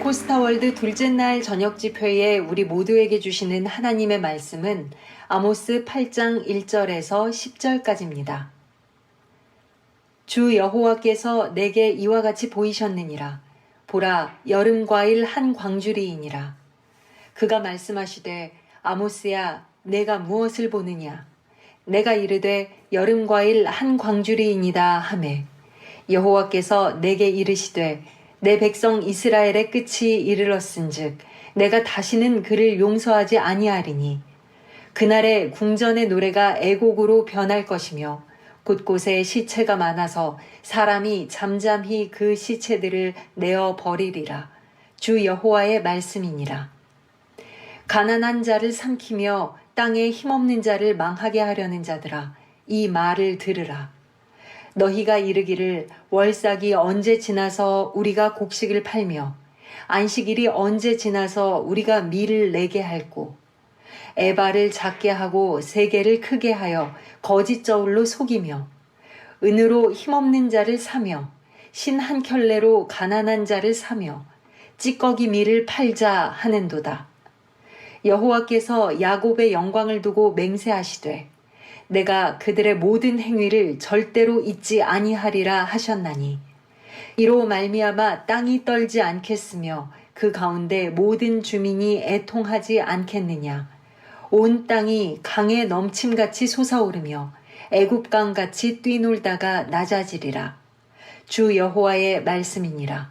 코스타월드 둘째 날 저녁 집회에 우리 모두에게 주시는 하나님의 말씀은 아모스 8장 1절에서 10절까지입니다. 주 여호와께서 내게 이와 같이 보이셨느니라. 보라, 여름 과일 한 광주리이니라. 그가 말씀하시되, 아모스야, 내가 무엇을 보느냐? 내가 이르되 여름 과일 한 광주리이니다 하매, 여호와께서 내게 이르시되, 내 백성 이스라엘의 끝이 이르렀은즉 내가 다시는 그를 용서하지 아니하리니, 그날에 궁전의 노래가 애곡으로 변할 것이며 곳곳에 시체가 많아서 사람이 잠잠히 그 시체들을 내어 버리리라. 주 여호와의 말씀이니라. 가난한 자를 삼키며 땅에 힘없는 자를 망하게 하려는 자들아, 이 말을 들으라. 너희가 이르기를 월삭이 언제 지나서 우리가 곡식을 팔며 안식일이 언제 지나서 우리가 밀을 내게 할꼬. 에바를 작게 하고 세게를 크게 하여 거짓 저울로 속이며 은으로 힘없는 자를 사며 신 한 켤레로 가난한 자를 사며 찌꺼기 밀을 팔자 하는도다. 여호와께서 야곱의 영광을 두고 맹세하시되 내가 그들의 모든 행위를 절대로 잊지 아니하리라 하셨나니, 이로 말미암아 땅이 떨지 않겠으며 그 가운데 모든 주민이 애통하지 않겠느냐. 온 땅이 강에 넘침같이 솟아오르며 애굽강같이 뛰놀다가 낮아지리라. 주 여호와의 말씀이니라.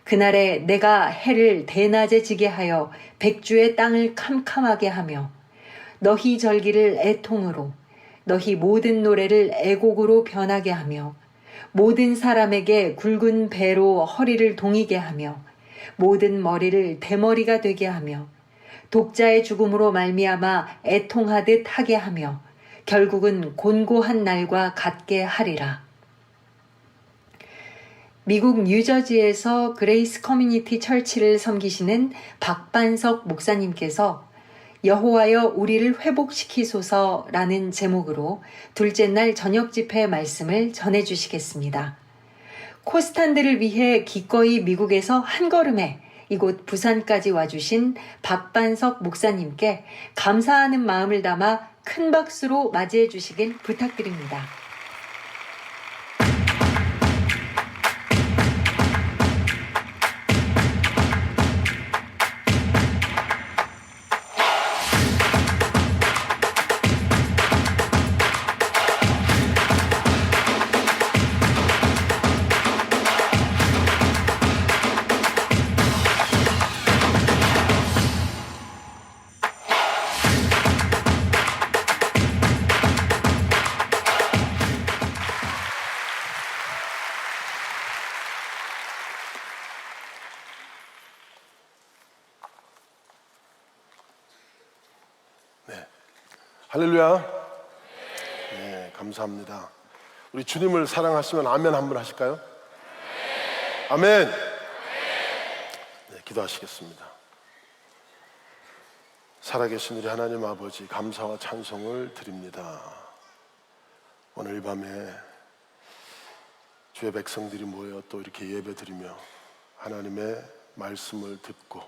그날에 내가 해를 대낮에 지게 하여 백주의 땅을 캄캄하게 하며 너희 절기를 애통으로 너희 모든 노래를 애곡으로 변하게 하며 모든 사람에게 굵은 배로 허리를 동이게 하며 모든 머리를 대머리가 되게 하며 독자의 죽음으로 말미암아 애통하듯 하게 하며 결국은 곤고한 날과 같게 하리라. 미국 뉴저지에서 그레이스 커뮤니티 철치를 섬기시는 박반석 목사님께서 여호와여 우리를 회복시키소서라는 제목으로 둘째 날 저녁 집회 말씀을 전해주시겠습니다. 코스탄들을 위해 기꺼이 미국에서 한 걸음에 이곳 부산까지 와주신 박반석 목사님께 감사하는 마음을 담아 큰 박수로 맞이해 주시길 부탁드립니다. 할렐루야. 네, 감사합니다. 우리 주님을 사랑하시면 아멘 한번 하실까요? 아멘. 네, 기도하시겠습니다. 살아계신 우리 하나님 아버지, 감사와 찬송을 드립니다. 오늘 이 밤에 주의 백성들이 모여 또 이렇게 예배드리며 하나님의 말씀을 듣고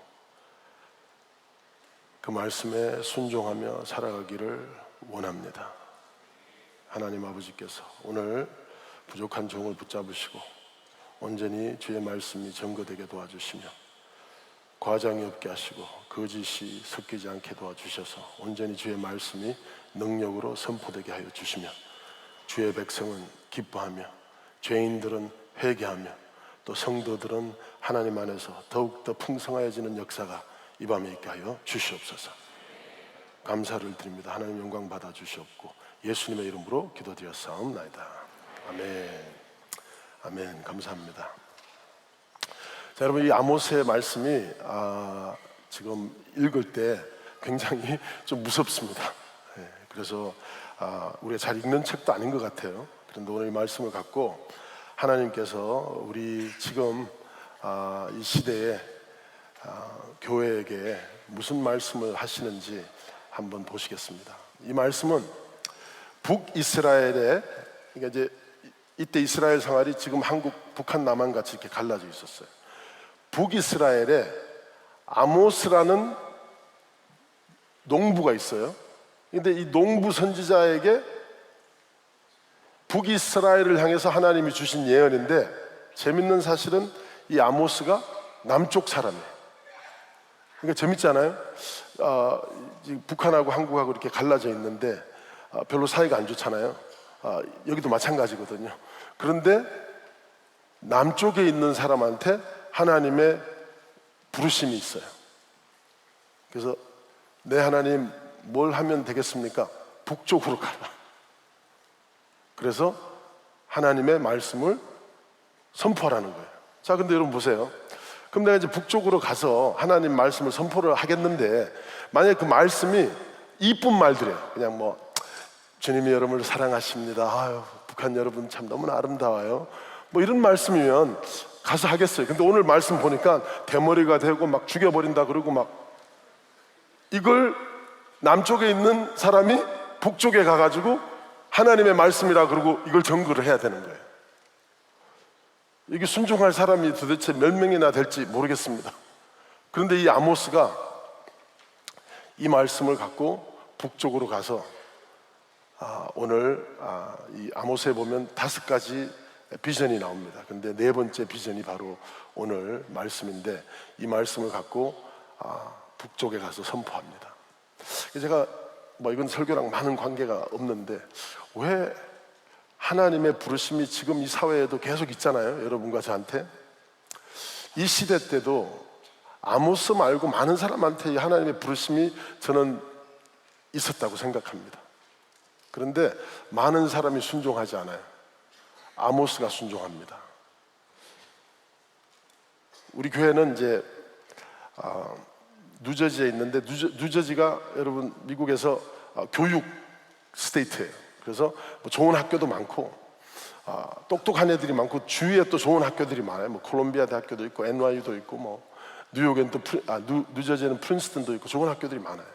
그 말씀에 순종하며 살아가기를 원합니다. 하나님 아버지께서 오늘 부족한 종을 붙잡으시고 온전히 주의 말씀이 증거되게 도와주시며 과장이 없게 하시고 거짓이 섞이지 않게 도와주셔서 온전히 주의 말씀이 능력으로 선포되게 하여 주시며 주의 백성은 기뻐하며 죄인들은 회개하며 또 성도들은 하나님 안에서 더욱더 풍성해지는 역사가 이 밤에 있게 하여 주시옵소서. 감사를 드립니다. 하나님 영광 받아 주시옵고 예수님의 이름으로 기도드렸사옵나이다. 아멘. 아멘. 감사합니다. 자, 여러분, 이 아모스의 말씀이 지금 읽을 때 굉장히 좀 무섭습니다. 그래서 우리가 잘 읽는 책도 아닌 것 같아요. 그런데 오늘 이 말씀을 갖고 하나님께서 우리 지금 이 시대에 교회에게 무슨 말씀을 하시는지 한번 보시겠습니다. 이 말씀은 북이스라엘에, 그러니까 이제 이때 이스라엘 생활이 지금 한국, 북한, 남한 같이 이렇게 갈라져 있었어요. 북이스라엘에 아모스라는 농부가 있어요. 근데 이 농부 선지자에게 북이스라엘을 향해서 하나님이 주신 예언인데, 재밌는 사실은 이 아모스가 남쪽 사람이에요. 그러니까 재밌잖아요. 북한하고 한국하고 이렇게 갈라져 있는데 별로 사이가 안 좋잖아요. 여기도 마찬가지거든요. 그런데 남쪽에 있는 사람한테 하나님의 부르심이 있어요. 그래서 내 하나님 뭘 하면 되겠습니까? 북쪽으로 가라. 그래서 하나님의 말씀을 선포하라는 거예요. 자, 근데 여러분 보세요. 그럼 내가 이제 북쪽으로 가서 하나님 말씀을 선포를 하겠는데, 만약에 그 말씀이 이쁜 말들이에요. 그냥 뭐 주님이 여러분을 사랑하십니다. 아유, 북한 여러분 참 너무나 아름다워요. 뭐 이런 말씀이면 가서 하겠어요. 근데 오늘 말씀 보니까 대머리가 되고 막 죽여버린다 그러고 막, 이걸 남쪽에 있는 사람이 북쪽에 가가지고 하나님의 말씀이라 그러고 이걸 전거를 해야 되는 거예요. 이게 순종할 사람이 도대체 몇 명이나 될지 모르겠습니다. 그런데 이 아모스가 이 말씀을 갖고 북쪽으로 가서 오늘 이 아모스에 보면 5가지 비전이 나옵니다. 근데 4번째 비전이 바로 오늘 말씀인데, 이 말씀을 갖고 북쪽에 가서 선포합니다. 제가 뭐 이건 설교랑 많은 관계가 없는데, 왜 하나님의 부르심이 지금 이 사회에도 계속 있잖아요. 여러분과 저한테. 이 시대 때도 아모스 말고 많은 사람한테 이 하나님의 부르심이 저는 있었다고 생각합니다. 그런데 많은 사람이 순종하지 않아요. 아모스가 순종합니다. 우리 교회는 이제 뉴저지에 있는데, 뉴저지가 여러분 미국에서 교육 스테이트예요. 그래서 뭐 좋은 학교도 많고 똑똑한 애들이 많고, 주위에 또 좋은 학교들이 많아요. 뭐 콜롬비아 대학교도 있고 NYU도 있고, 뭐 뉴욕엔 또 뉴저지에는 프린스턴도 있고 좋은 학교들이 많아요.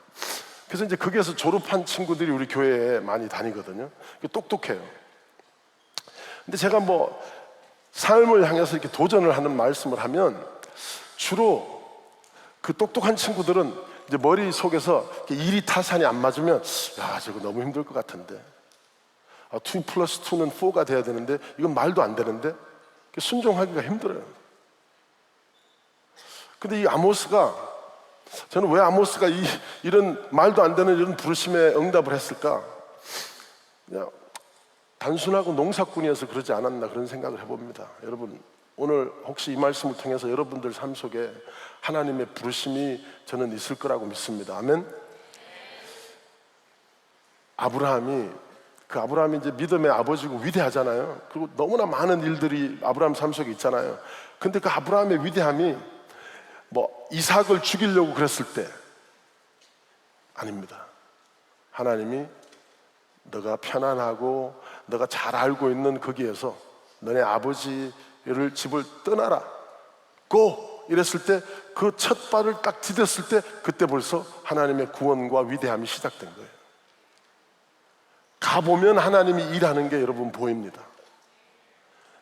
그래서 이제 거기에서 졸업한 친구들이 우리 교회에 많이 다니거든요. 똑똑해요. 근데 제가 뭐 삶을 향해서 이렇게 도전을 하는 말씀을 하면, 주로 그 똑똑한 친구들은 이제 머릿속에서 일이 타산이 안 맞으면, 야, 저거 너무 힘들 것 같은데, 2 플러스 2는 4가 돼야 되는데 이건 말도 안 되는데, 순종하기가 힘들어요. 근데 이 아모스가, 저는 왜 아모스가 이런 말도 안 되는 이런 부르심에 응답을 했을까? 그냥 단순하고 농사꾼이어서 그러지 않았나, 그런 생각을 해봅니다. 여러분, 오늘 혹시 이 말씀을 통해서 여러분들 삶 속에 하나님의 부르심이 저는 있을 거라고 믿습니다. 아멘. 아브라함이 이제 믿음의 아버지고 위대하잖아요. 그리고 너무나 많은 일들이 아브라함 삶 속에 있잖아요. 근데 그 아브라함의 위대함이 뭐 이삭을 죽이려고 그랬을 때 아닙니다. 하나님이 너가 편안하고 너가 잘 알고 있는 거기에서 너네 아버지를 집을 떠나라, 고! 이랬을 때, 그 첫 발을 딱 디뎠을 때, 그때 벌써 하나님의 구원과 위대함이 시작된 거예요. 가보면 하나님이 일하는 게 여러분 보입니다.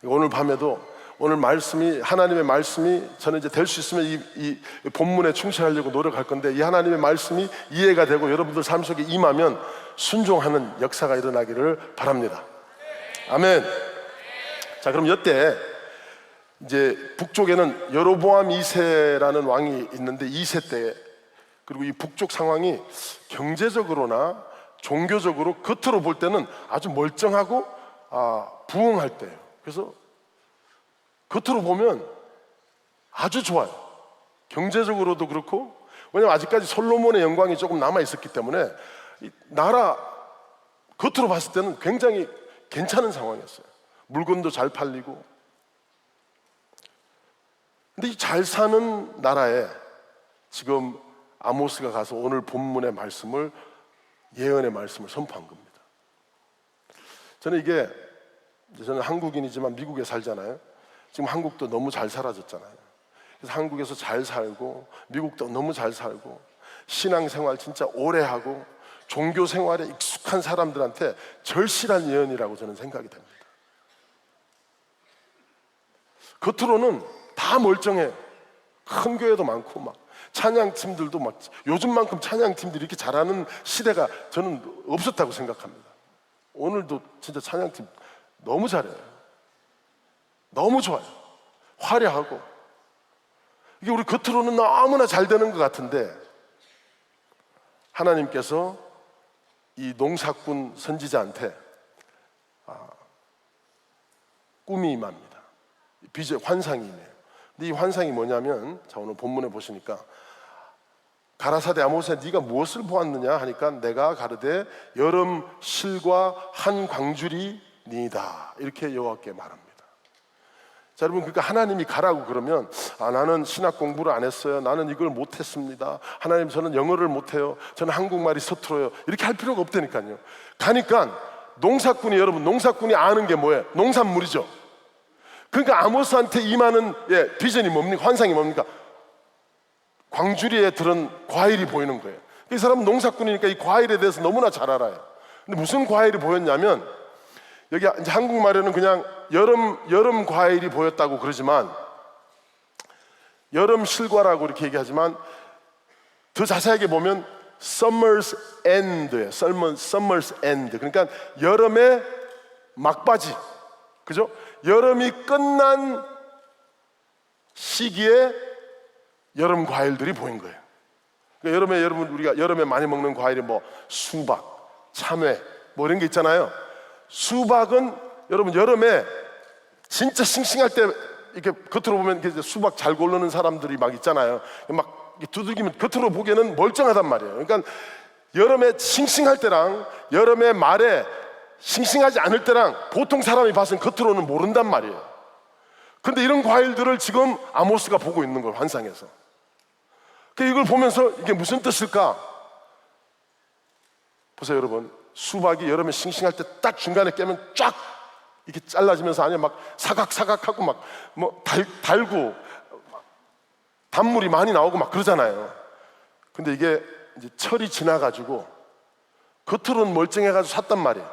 오늘 밤에도 오늘 말씀이, 하나님의 말씀이 저는 이제 될 수 있으면 이 본문에 충실하려고 노력할 건데, 이 하나님의 말씀이 이해가 되고 여러분들 삶 속에 임하면 순종하는 역사가 일어나기를 바랍니다. 아멘. 자, 그럼 이때 이제 북쪽에는 여로보암 2세라는 왕이 있는데, 2세 때, 그리고 이 북쪽 상황이 경제적으로나 종교적으로 겉으로 볼 때는 아주 멀쩡하고 부흥할 때예요. 그래서 겉으로 보면 아주 좋아요. 경제적으로도 그렇고, 왜냐하면 아직까지 솔로몬의 영광이 조금 남아 있었기 때문에 이 나라 겉으로 봤을 때는 굉장히 괜찮은 상황이었어요. 물건도 잘 팔리고. 근데 이 잘 사는 나라에 지금 아모스가 가서 오늘 본문의 말씀을, 예언의 말씀을 선포한 겁니다. 저는 한국인이지만 미국에 살잖아요. 지금 한국도 너무 잘 살아졌잖아요. 그래서 한국에서 잘 살고, 미국도 너무 잘 살고, 신앙생활 진짜 오래 하고, 종교 생활에 익숙한 사람들한테 절실한 예언이라고 저는 생각이 됩니다. 겉으로는 다 멀쩡해. 큰 교회도 많고 막 찬양팀들도 막 요즘만큼 찬양팀들이 이렇게 잘하는 시대가 저는 없었다고 생각합니다. 오늘도 진짜 찬양팀 너무 잘해요. 너무 좋아요. 화려하고. 이게 우리 겉으로는 너무나 잘 되는 것 같은데 하나님께서 이 농사꾼 선지자한테 꿈이 임합니다. 비전, 환상이 임해요. 근데 이 환상이 뭐냐면, 자, 오늘 본문에 보시니까 가라사대 아모스야 네가 무엇을 보았느냐 하니까 내가 가르되 여름 실과 한 광줄이 니이다 이렇게 여호와께 말합니다. 자, 여러분, 그러니까 하나님이 가라고 그러면 나는 신학 공부를 안 했어요, 나는 이걸 못했습니다, 하나님 저는 영어를 못해요, 저는 한국말이 서툴어요, 이렇게 할 필요가 없다니까요. 가니까 농사꾼이, 여러분, 농사꾼이 아는 게 뭐예요? 농산물이죠. 그러니까 아모스한테 임하는 비전이 뭡니까? 환상이 뭡니까? 광주리에 들은 과일이 보이는 거예요. 이 사람은 농사꾼이니까 이 과일에 대해서 너무나 잘 알아요. 근데 무슨 과일이 보였냐면, 여기 이제 한국말에는 그냥 여름 과일이 보였다고 그러지만, 여름 실과라고 이렇게 얘기하지만 더 자세하게 보면 summer's end예요. summer's end. 그러니까 여름의 막바지, 그죠? 여름이 끝난 시기에 여름 과일들이 보인 거예요. 그러니까 여름에, 여러분, 우리가 여름에 많이 먹는 과일이 뭐 수박, 참외 뭐 이런 게 있잖아요. 수박은 여러분 여름에 진짜 싱싱할 때 이렇게 겉으로 보면 이렇게 수박 잘 고르는 사람들이 막 있잖아요. 막 두들기면 겉으로 보기에는 멀쩡하단 말이에요. 그러니까 여름에 싱싱할 때랑 여름에 말에 싱싱하지 않을 때랑 보통 사람이 봐서는 겉으로는 모른단 말이에요. 근데 이런 과일들을 지금 아모스가 보고 있는 걸, 환상에서. 이걸 보면서 이게 무슨 뜻일까? 보세요, 여러분. 수박이 여름에 싱싱할 때 딱 중간에 깨면 쫙 이렇게 잘라지면서 안에 막 사각사각하고 막 뭐 달고 단물이 많이 나오고 막 그러잖아요. 근데 이게 이제 철이 지나가지고 겉으로는 멀쩡해가지고 샀단 말이에요.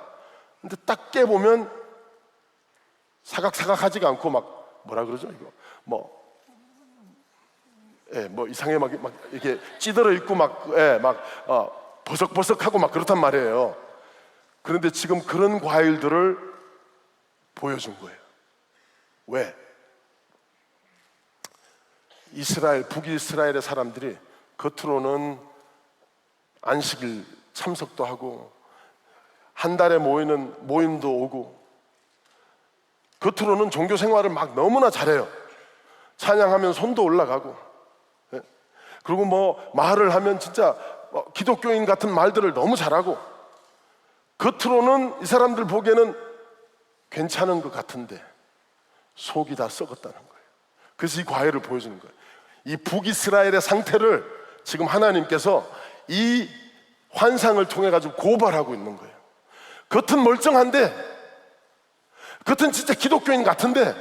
근데 딱 깨보면 사각사각하지가 않고 막 뭐라 그러죠? 이거 뭐 이상하게 막 이렇게 찌들어 있고 버석버석하고 막 그렇단 말이에요. 그런데 지금 그런 과일들을 보여준 거예요. 왜? 북이스라엘의 사람들이 겉으로는 안식일 참석도 하고 한 달에 모이는 모임도 오고 겉으로는 종교 생활을 막 너무나 잘해요. 찬양하면 손도 올라가고, 그리고 뭐 말을 하면 진짜 기독교인 같은 말들을 너무 잘하고, 겉으로는 이 사람들 보기에는 괜찮은 것 같은데 속이 다 썩었다는 거예요. 그래서 이 과일을 보여주는 거예요. 이 북이스라엘의 상태를 지금 하나님께서 이 환상을 통해 가지고 고발하고 있는 거예요. 겉은 멀쩡한데, 겉은 진짜 기독교인 같은데,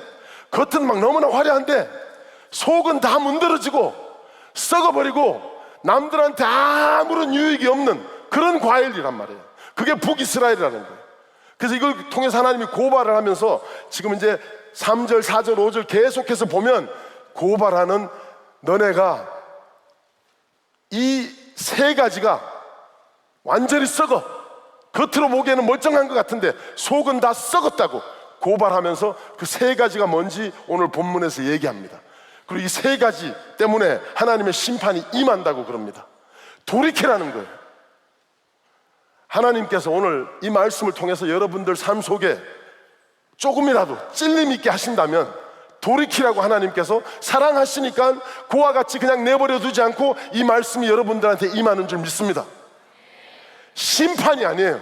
겉은 막 너무나 화려한데 속은 다 문드러지고 썩어버리고 남들한테 아무런 유익이 없는 그런 과일이란 말이에요. 그게 북이스라엘이라는 거예요. 그래서 이걸 통해서 하나님이 고발을 하면서 지금 이제 3절, 4절, 5절 계속해서 보면 고발하는, 너네가 이 세 가지가 완전히 썩어, 겉으로 보기에는 멀쩡한 것 같은데 속은 다 썩었다고 고발하면서 그 세 가지가 뭔지 오늘 본문에서 얘기합니다. 그리고 이 세 가지 때문에 하나님의 심판이 임한다고 그럽니다. 돌이키라는 거예요. 하나님께서 오늘 이 말씀을 통해서 여러분들 삶 속에 조금이라도 찔림 있게 하신다면 돌이키라고 하나님께서 사랑하시니까 그와 같이 그냥 내버려 두지 않고 이 말씀이 여러분들한테 임하는 줄 믿습니다. 심판이 아니에요.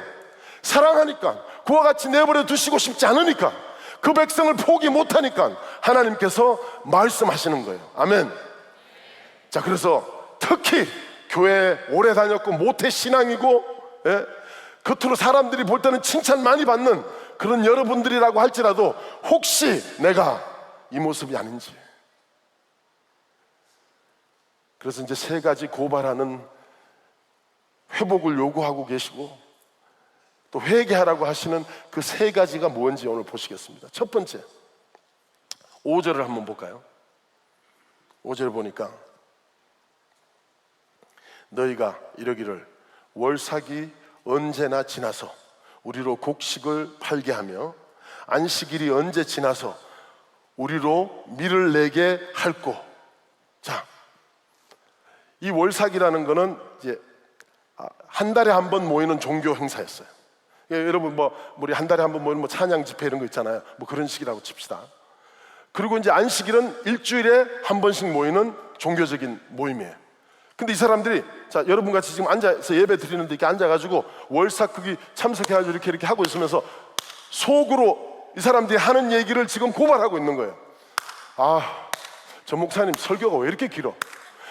사랑하니까, 그와 같이 내버려 두시고 싶지 않으니까, 그 백성을 포기 못하니까 하나님께서 말씀하시는 거예요. 아멘. 자, 그래서 특히 교회 오래 다녔고 모태 신앙이고, 겉으로 사람들이 볼 때는 칭찬 많이 받는 그런 여러분들이라고 할지라도 혹시 내가 이 모습이 아닌지, 그래서 이제 세 가지 고발하는 회복을 요구하고 계시고 또 회개하라고 하시는 그 세 가지가 뭔지 오늘 보시겠습니다. 첫 번째, 5절을 한번 볼까요? 5절 보니까 너희가 이러기를 월삭이 언제나 지나서 우리로 곡식을 팔게 하며 안식일이 언제 지나서 우리로 밀을 내게 할꼬. 자, 이 월삭이라는 거는 이제 한 달에 한 번 모이는 종교 행사였어요. 예, 여러분 우리 한 달에 한 번 모이는 찬양 집회 이런 거 있잖아요. 그런 식이라고 칩시다. 그리고 이제 안식일은 일주일에 한 번씩 모이는 종교적인 모임이에요. 근데 이 사람들이 자, 여러분 같이 지금 앉아서 예배 드리는데 이렇게 앉아가지고 월삭 거기 참석해가지고 이렇게 하고 있으면서 속으로 이 사람들이 하는 얘기를 지금 고발하고 있는 거예요. 저 목사님 설교가 왜 이렇게 길어?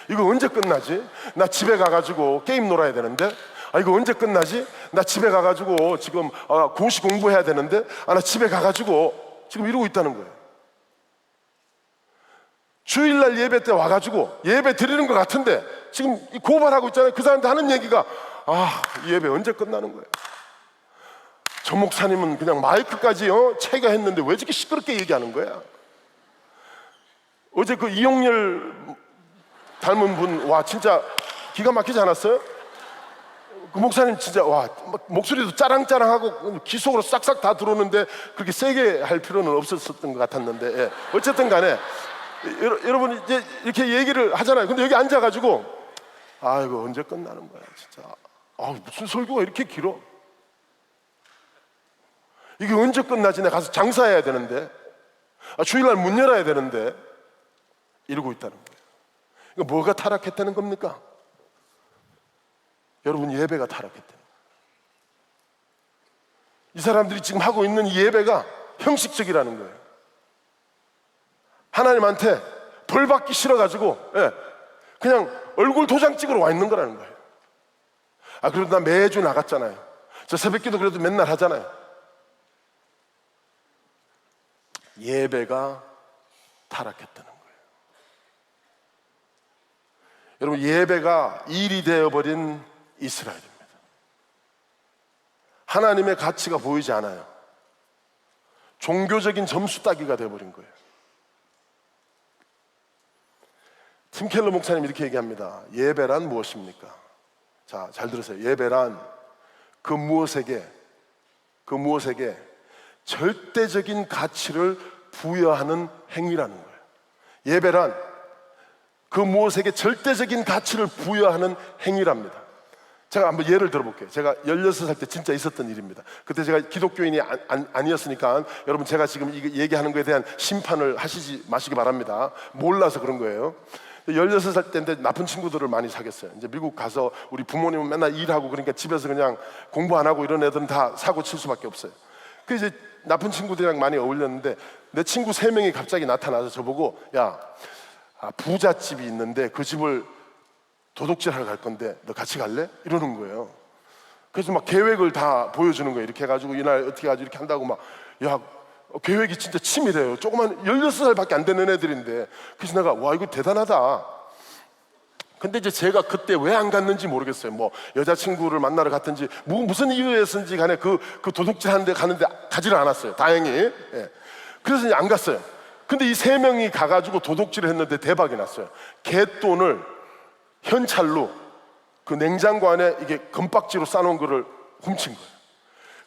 이거 언제 끝나지? 나 집에 가가지고 게임 놀아야 되는데. 이거 언제 끝나지? 나 집에 고시 지금 고시 공부해야 되는데. 나 집에 가가지고 지금 이러고 있다는 거예요. 주일날 예배 때 와가지고 예배 드리는 것 같은데 지금 고발하고 있잖아요. 그 사람들 하는 얘기가 이 예배 언제 끝나는 거예요? 저 목사님은 그냥 마이크까지 체계했는데 왜 저렇게 시끄럽게 얘기하는 거야? 어제 그 이용렬 닮은 분, 와 진짜 기가 막히지 않았어요? 그 목사님 진짜 목소리도 짜랑짜랑하고 귀 속으로 싹싹 다 들어오는데 그렇게 세게 할 필요는 없었던 것 같았는데, 예. 어쨌든 여러분 이제 이렇게 얘기를 하잖아요. 근데 여기 앉아가지고 이거 언제 끝나는 거야 진짜. 무슨 설교가 이렇게 길어? 이게 언제 끝나지? 내가 가서 장사해야 되는데, 주일날 문 열어야 되는데 이러고 있다는 거예요. 이거 뭐가 타락했다는 겁니까? 여러분, 예배가 타락했다는 거예요. 이 사람들이 지금 하고 있는 이 예배가 형식적이라는 거예요. 하나님한테 벌 받기 싫어가지고 그냥 얼굴 도장 찍으러 와 있는 거라는 거예요. 그래도 나 매주 나갔잖아요. 저 새벽기도 그래도 맨날 하잖아요. 예배가 타락했다는 거예요. 여러분, 예배가 일이 되어버린 이스라엘입니다. 하나님의 가치가 보이지 않아요. 종교적인 점수 따기가 되어버린 거예요. 팀 켈러 목사님 이렇게 얘기합니다. 예배란 무엇입니까? 자, 잘 들으세요. 예배란 그 무엇에게 절대적인 가치를 부여하는 행위라는 거예요. 예배란 그 무엇에게 절대적인 가치를 부여하는 행위랍니다. 제가 한번 예를 들어볼게요. 제가 16살 때 진짜 있었던 일입니다. 그때 제가 기독교인이 아니었으니까 여러분, 제가 지금 이거 얘기하는 거에 대한 심판을 하시지 마시기 바랍니다. 몰라서 그런 거예요. 16살 때인데 나쁜 친구들을 많이 사귀었어요. 이제 미국 가서 우리 부모님은 맨날 일하고 그러니까 집에서 그냥 공부 안 하고 이런 애들은 다 사고 칠 수밖에 없어요. 그 이제 나쁜 친구들이랑 많이 어울렸는데 내 친구 3명이 갑자기 나타나서 저보고, 야, 부잣집이 있는데 그 집을 도둑질하러 갈 건데 너 같이 갈래? 이러는 거예요. 그래서 막 계획을 다 보여주는 거예요. 이렇게 해가지고 이날 어떻게 해가지고 이렇게 한다고 막, 계획이 진짜 치밀해요. 조그만 16살밖에 안 되는 애들인데. 그래서 내가 이거 대단하다. 근데 이제 제가 그때 왜 안 갔는지 모르겠어요. 여자친구를 만나러 갔든지 무슨 이유였는지 간에 그 도둑질 하는데 가는데 가지를 않았어요. 다행히. 예. 그래서 이제 안 갔어요. 근데 이 3명이 가가지고 도둑질을 했는데 대박이 났어요. 갯돈을 현찰로 그 냉장고 안에 이게 금박지로 싸놓은 거를 훔친 거예요.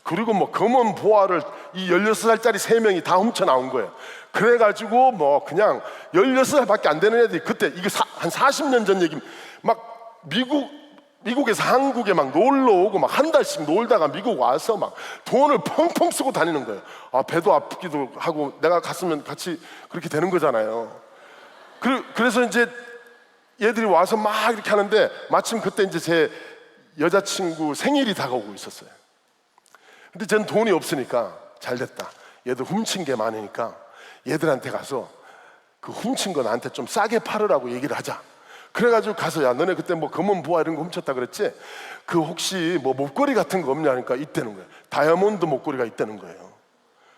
그리고 검은 보화를 이 16살짜리 3명이 다 훔쳐 나온 거예요. 그래가지고 그냥 16살밖에 안 되는 애들이, 그때 이게 한 40년 전 얘기, 막 미국에서 한국에 막 놀러 오고 막 한 달씩 놀다가 미국 와서 막 돈을 펑펑 쓰고 다니는 거예요. 배도 아프기도 하고 내가 갔으면 같이 그렇게 되는 거잖아요. 그래서 이제 얘들이 와서 막 이렇게 하는데 마침 그때 이제 제 여자친구 생일이 다가오고 있었어요. 근데 전 돈이 없으니까 잘 됐다. 얘들 훔친 게 많으니까 얘들한테 가서 그 훔친 거 나한테 좀 싸게 팔으라고 얘기를 하자. 그래가지고 가서, 야, 너네 그때 금은 보화 이런 거 훔쳤다 그랬지? 그 혹시 목걸이 같은 거 없냐 하니까 있다는 거예요. 다이아몬드 목걸이가 있다는 거예요.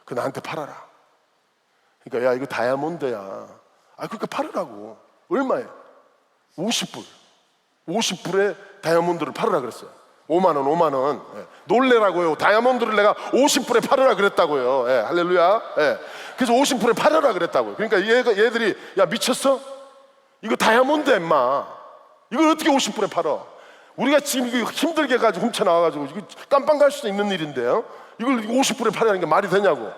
그 나한테 팔아라. 그러니까, 야, 이거 다이아몬드야. 그러니까 팔으라고. 얼마에? 50불. 50불에 다이아몬드를 팔으라 그랬어요. 5만 원. 예. 놀래라고요. 다이아몬드를 내가 50불에 팔으라 그랬다고요. 예. 할렐루야. 예. 그래서 50불에 팔으라 그랬다고요. 그러니까 얘들이, 야, 미쳤어? 이거 다이아몬드야 임마. 이걸 어떻게 50불에 팔아? 우리가 지금 이거 힘들게 가지고 훔쳐나와가지고 이거 깜빵 갈 수도 있는 일인데요, 이걸 50불에 팔라는 게 말이 되냐고.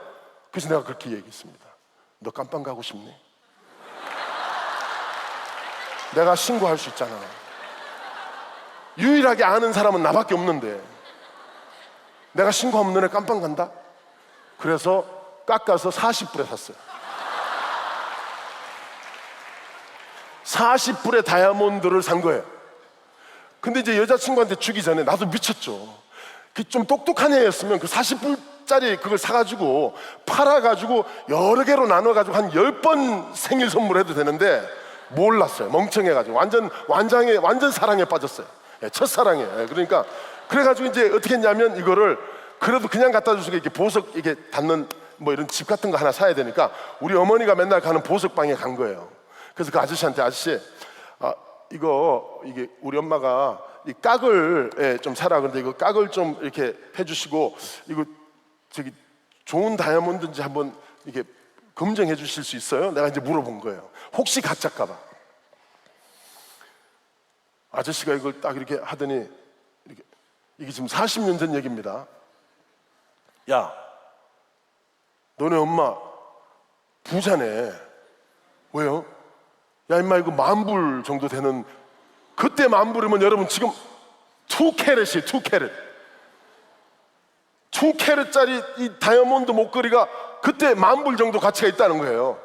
그래서 내가 그렇게 얘기했습니다. 너 깜빵 가고 싶니? 내가 신고할 수 있잖아. 유일하게 아는 사람은 나밖에 없는데 내가 신고하면 너네 깜빵 간다? 그래서 깎아서 40불에 샀어요. 40불에 다이아몬드를 산 거예요. 근데 이제 여자친구한테 주기 전에 나도 미쳤죠. 좀 똑똑한 애였으면 그 40불짜리 그걸 사가지고 팔아가지고 여러 개로 나눠가지고 한 10번 생일 선물해도 되는데 몰랐어요. 멍청해가지고 완전 사랑에 빠졌어요. 예, 첫사랑에. 예, 그러니까 그래가지고 이제 어떻게 했냐면 이거를 그래도 그냥 갖다 주시고 이렇게 보석 이게 닿는 뭐 이런 집 같은 거 하나 사야 되니까 우리 어머니가 맨날 가는 보석방에 간 거예요. 그래서 그 아저씨한테, 아저씨, 이게 우리 엄마가 이 깍을 좀 사라 그런데 이거 깍을 좀 이렇게 해주시고 이거 저기 좋은 다이아몬드인지 한번 이렇게 검증해 주실 수 있어요? 내가 이제 물어본 거예요. 혹시 가짜일까봐. 아저씨가 이걸 딱 이렇게 하더니 이게 지금 40년 전 얘기입니다. 야, 너네 엄마 부자네. 왜요? 야 임마 이거 10,000불 정도 되는, 그때 10,000불이면 여러분 지금 2캐럿이에요. 2캐럿 2캐럿짜리 이 다이아몬드 목걸이가 그때 10,000불 정도 가치가 있다는 거예요.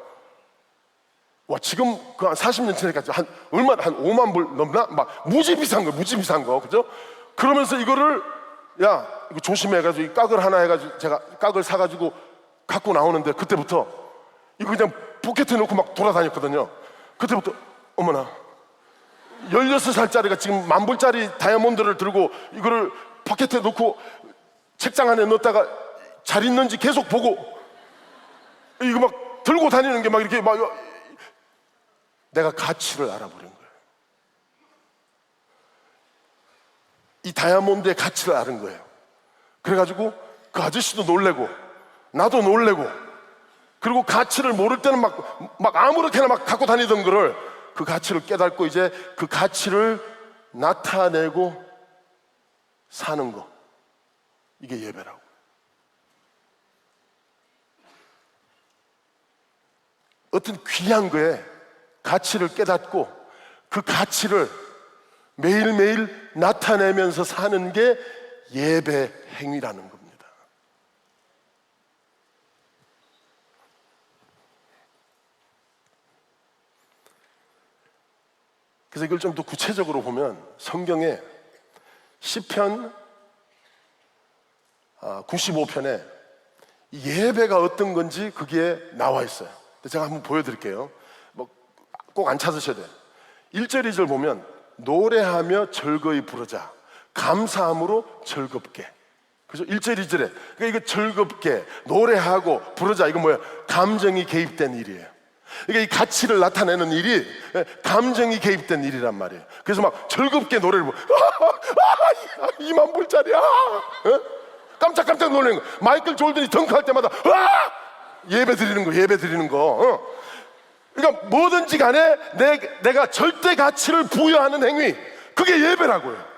와, 지금 그 한 40년 전에까지 한 5만 불 넘나? 막 무지 비싼 거, 그죠? 그러면서 이거를, 야 이거 조심해가지고 이 깍을 하나 해가지고 제가 깍을 사가지고 갖고 나오는데 그때부터 이거 그냥 포켓에 넣고 막 돌아다녔거든요. 그때부터 어머나 16살짜리가 지금 10,000불짜리 다이아몬드를 들고 이거를 포켓에 넣고 책장 안에 넣었다가 잘 있는지 계속 보고 이거 막 들고 다니는 게 막 이렇게 막 내가 가치를 알아버린 거예요. 이 다이아몬드의 가치를 아는 거예요. 그래가지고 그 아저씨도 놀래고 나도 놀래고, 그리고 가치를 모를 때는 막 아무렇게나 막 갖고 다니던 거를 그 가치를 깨닫고 이제 그 가치를 나타내고 사는 거, 이게 예배라고. 어떤 귀한 거에 가치를 깨닫고 그 가치를 매일매일 나타내면서 사는 게 예배 행위라는 겁니다. 그래서 이걸 좀 더 구체적으로 보면 성경에 시편 95편에 예배가 어떤 건지 그게 나와 있어요. 제가 한번 보여드릴게요. 뭐 꼭 안 찾으셔야 돼요. 1절 2절 보면 노래하며 즐거이 부르자, 감사함으로 즐겁게. 그죠? 1절 2절에 그러니까 이거 즐겁게 노래하고 부르자, 이거 뭐예요? 감정이 개입된 일이에요. 그러니까 이 가치를 나타내는 일이 감정이 개입된 일이란 말이에요. 그래서 막 즐겁게 노래를 부르고 20,000불짜리야 깜짝깜짝 놀라는 거. 마이클 졸든이 덩크할 때마다 예배 드리는 거. 그러니까 뭐든지 간에 내가 절대 가치를 부여하는 행위, 그게 예배라고요.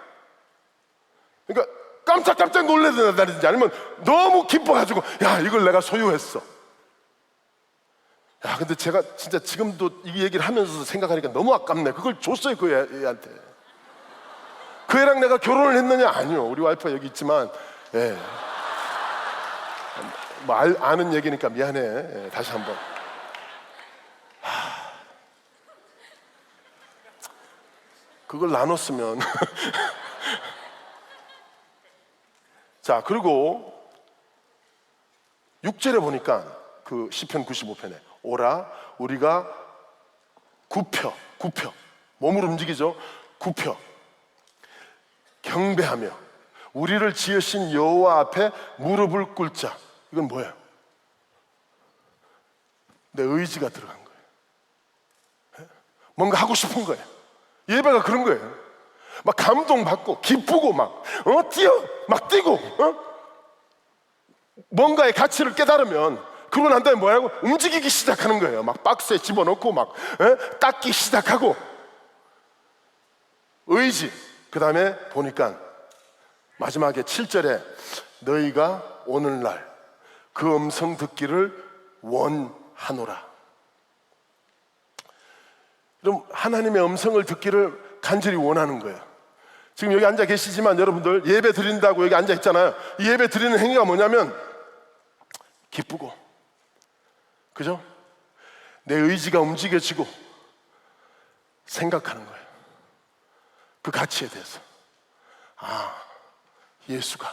그러니까 깜짝깜짝 놀라든지 아니면 너무 기뻐가지고 야 이걸 내가 소유했어. 야 근데 제가 진짜 지금도 이 얘기를 하면서 생각하니까 너무 아깝네. 그걸 줬어요 그 애한테. 그 애랑 내가 결혼을 했느냐? 아니요. 우리 와이프가 여기 있지만 예. 뭐 아는 얘기니까 미안해. 예, 다시 한번. 그걸 나눴으면 자, 그리고 6절에 보니까 그 시편 95편에 오라 우리가 굽혀 몸을 움직이죠. 굽혀 경배하며 우리를 지으신 여호와 앞에 무릎을 꿇자. 이건 뭐예요? 내 의지가 들어간 거예요. 뭔가 하고 싶은 거예요. 예배가 그런 거예요. 막 감동받고 기쁘고 막 뛰어 막 뛰고 뭔가의 가치를 깨달으면 그러고 난 다음에 뭐라고? 움직이기 시작하는 거예요. 막 박스에 집어넣고 막 닦기 시작하고. 의지. 그 다음에 보니까 마지막에 7절에 너희가 오늘날 그 음성 듣기를 원하노라. 그럼 하나님의 음성을 듣기를 간절히 원하는 거예요. 지금 여기 앉아 계시지만 여러분들 예배 드린다고 여기 앉아 있잖아요. 이 예배 드리는 행위가 뭐냐면 기쁘고, 그죠? 내 의지가 움직여지고 생각하는 거예요. 그 가치에 대해서. 아, 예수가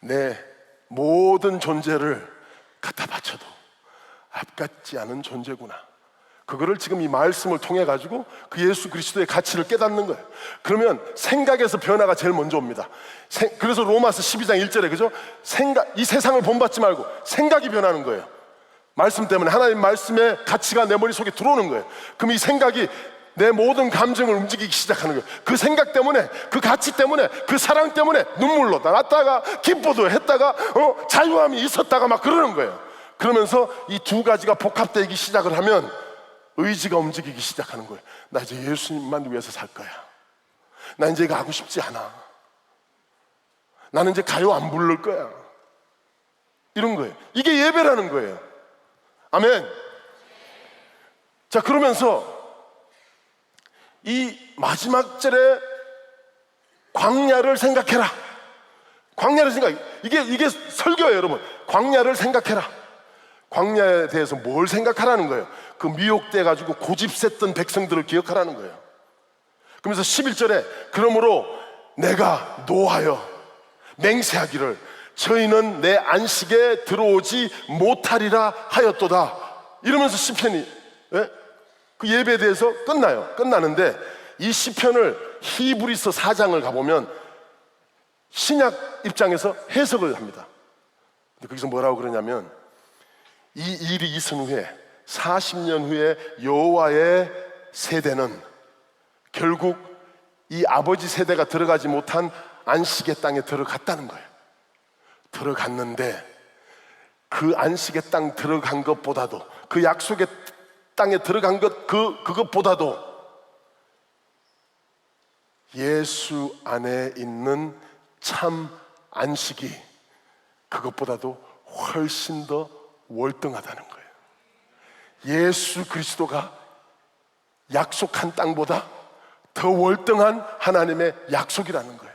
내 모든 존재를 갖다 바쳐도 앞같지 않은 존재구나. 그거를 지금 이 말씀을 통해 가지고 그 예수 그리스도의 가치를 깨닫는 거예요. 그러면 생각에서 변화가 제일 먼저 옵니다. 그래서 로마서 12장 1절에, 그죠? 이 세상을 본받지 말고 생각이 변하는 거예요. 말씀 때문에, 하나님 말씀의 가치가 내 머릿속에 들어오는 거예요. 그럼 이 생각이 내 모든 감정을 움직이기 시작하는 거예요. 그 생각 때문에, 그 가치 때문에, 그 사랑 때문에 눈물로 나갔다가 기뻐도 했다가 자유함이 있었다가 막 그러는 거예요. 그러면서 이 두 가지가 복합되기 시작을 하면 의지가 움직이기 시작하는 거예요. 나 이제 예수님만 위해서 살 거야. 나 이제 이거 하고 싶지 않아. 나는 이제 가요 안 부를 거야. 이런 거예요. 이게 예배라는 거예요. 아멘. 자, 그러면서 이 마지막 절에 광야를 생각해라. 광야를 이게 설교예요, 여러분. 광야를 생각해라. 광야에 대해서 뭘 생각하라는 거예요? 그 미혹돼 가지고 고집셌던 백성들을 기억하라는 거예요. 그러면서 11절에 그러므로 내가 노하여 맹세하기를 저희는 내 안식에 들어오지 못하리라 하였도다. 이러면서 시편이 그 예배에 대해서 끝나는데 이 시편을 히브리서 4장을 가보면 신약 입장에서 해석을 합니다. 근데 거기서 뭐라고 그러냐면 이 일이 있은 후에 40년 후에 여호와의 세대는 결국 이 아버지 세대가 들어가지 못한 안식의 땅에 들어갔다는 거예요. 들어갔는데 그 안식의 땅 들어간 것보다도, 그 약속의 땅에 들어간 그것보다도 예수 안에 있는 참 안식이 그것보다도 훨씬 더 월등하다는 거예요. 예수 그리스도가 약속한 땅보다 더 월등한 하나님의 약속이라는 거예요.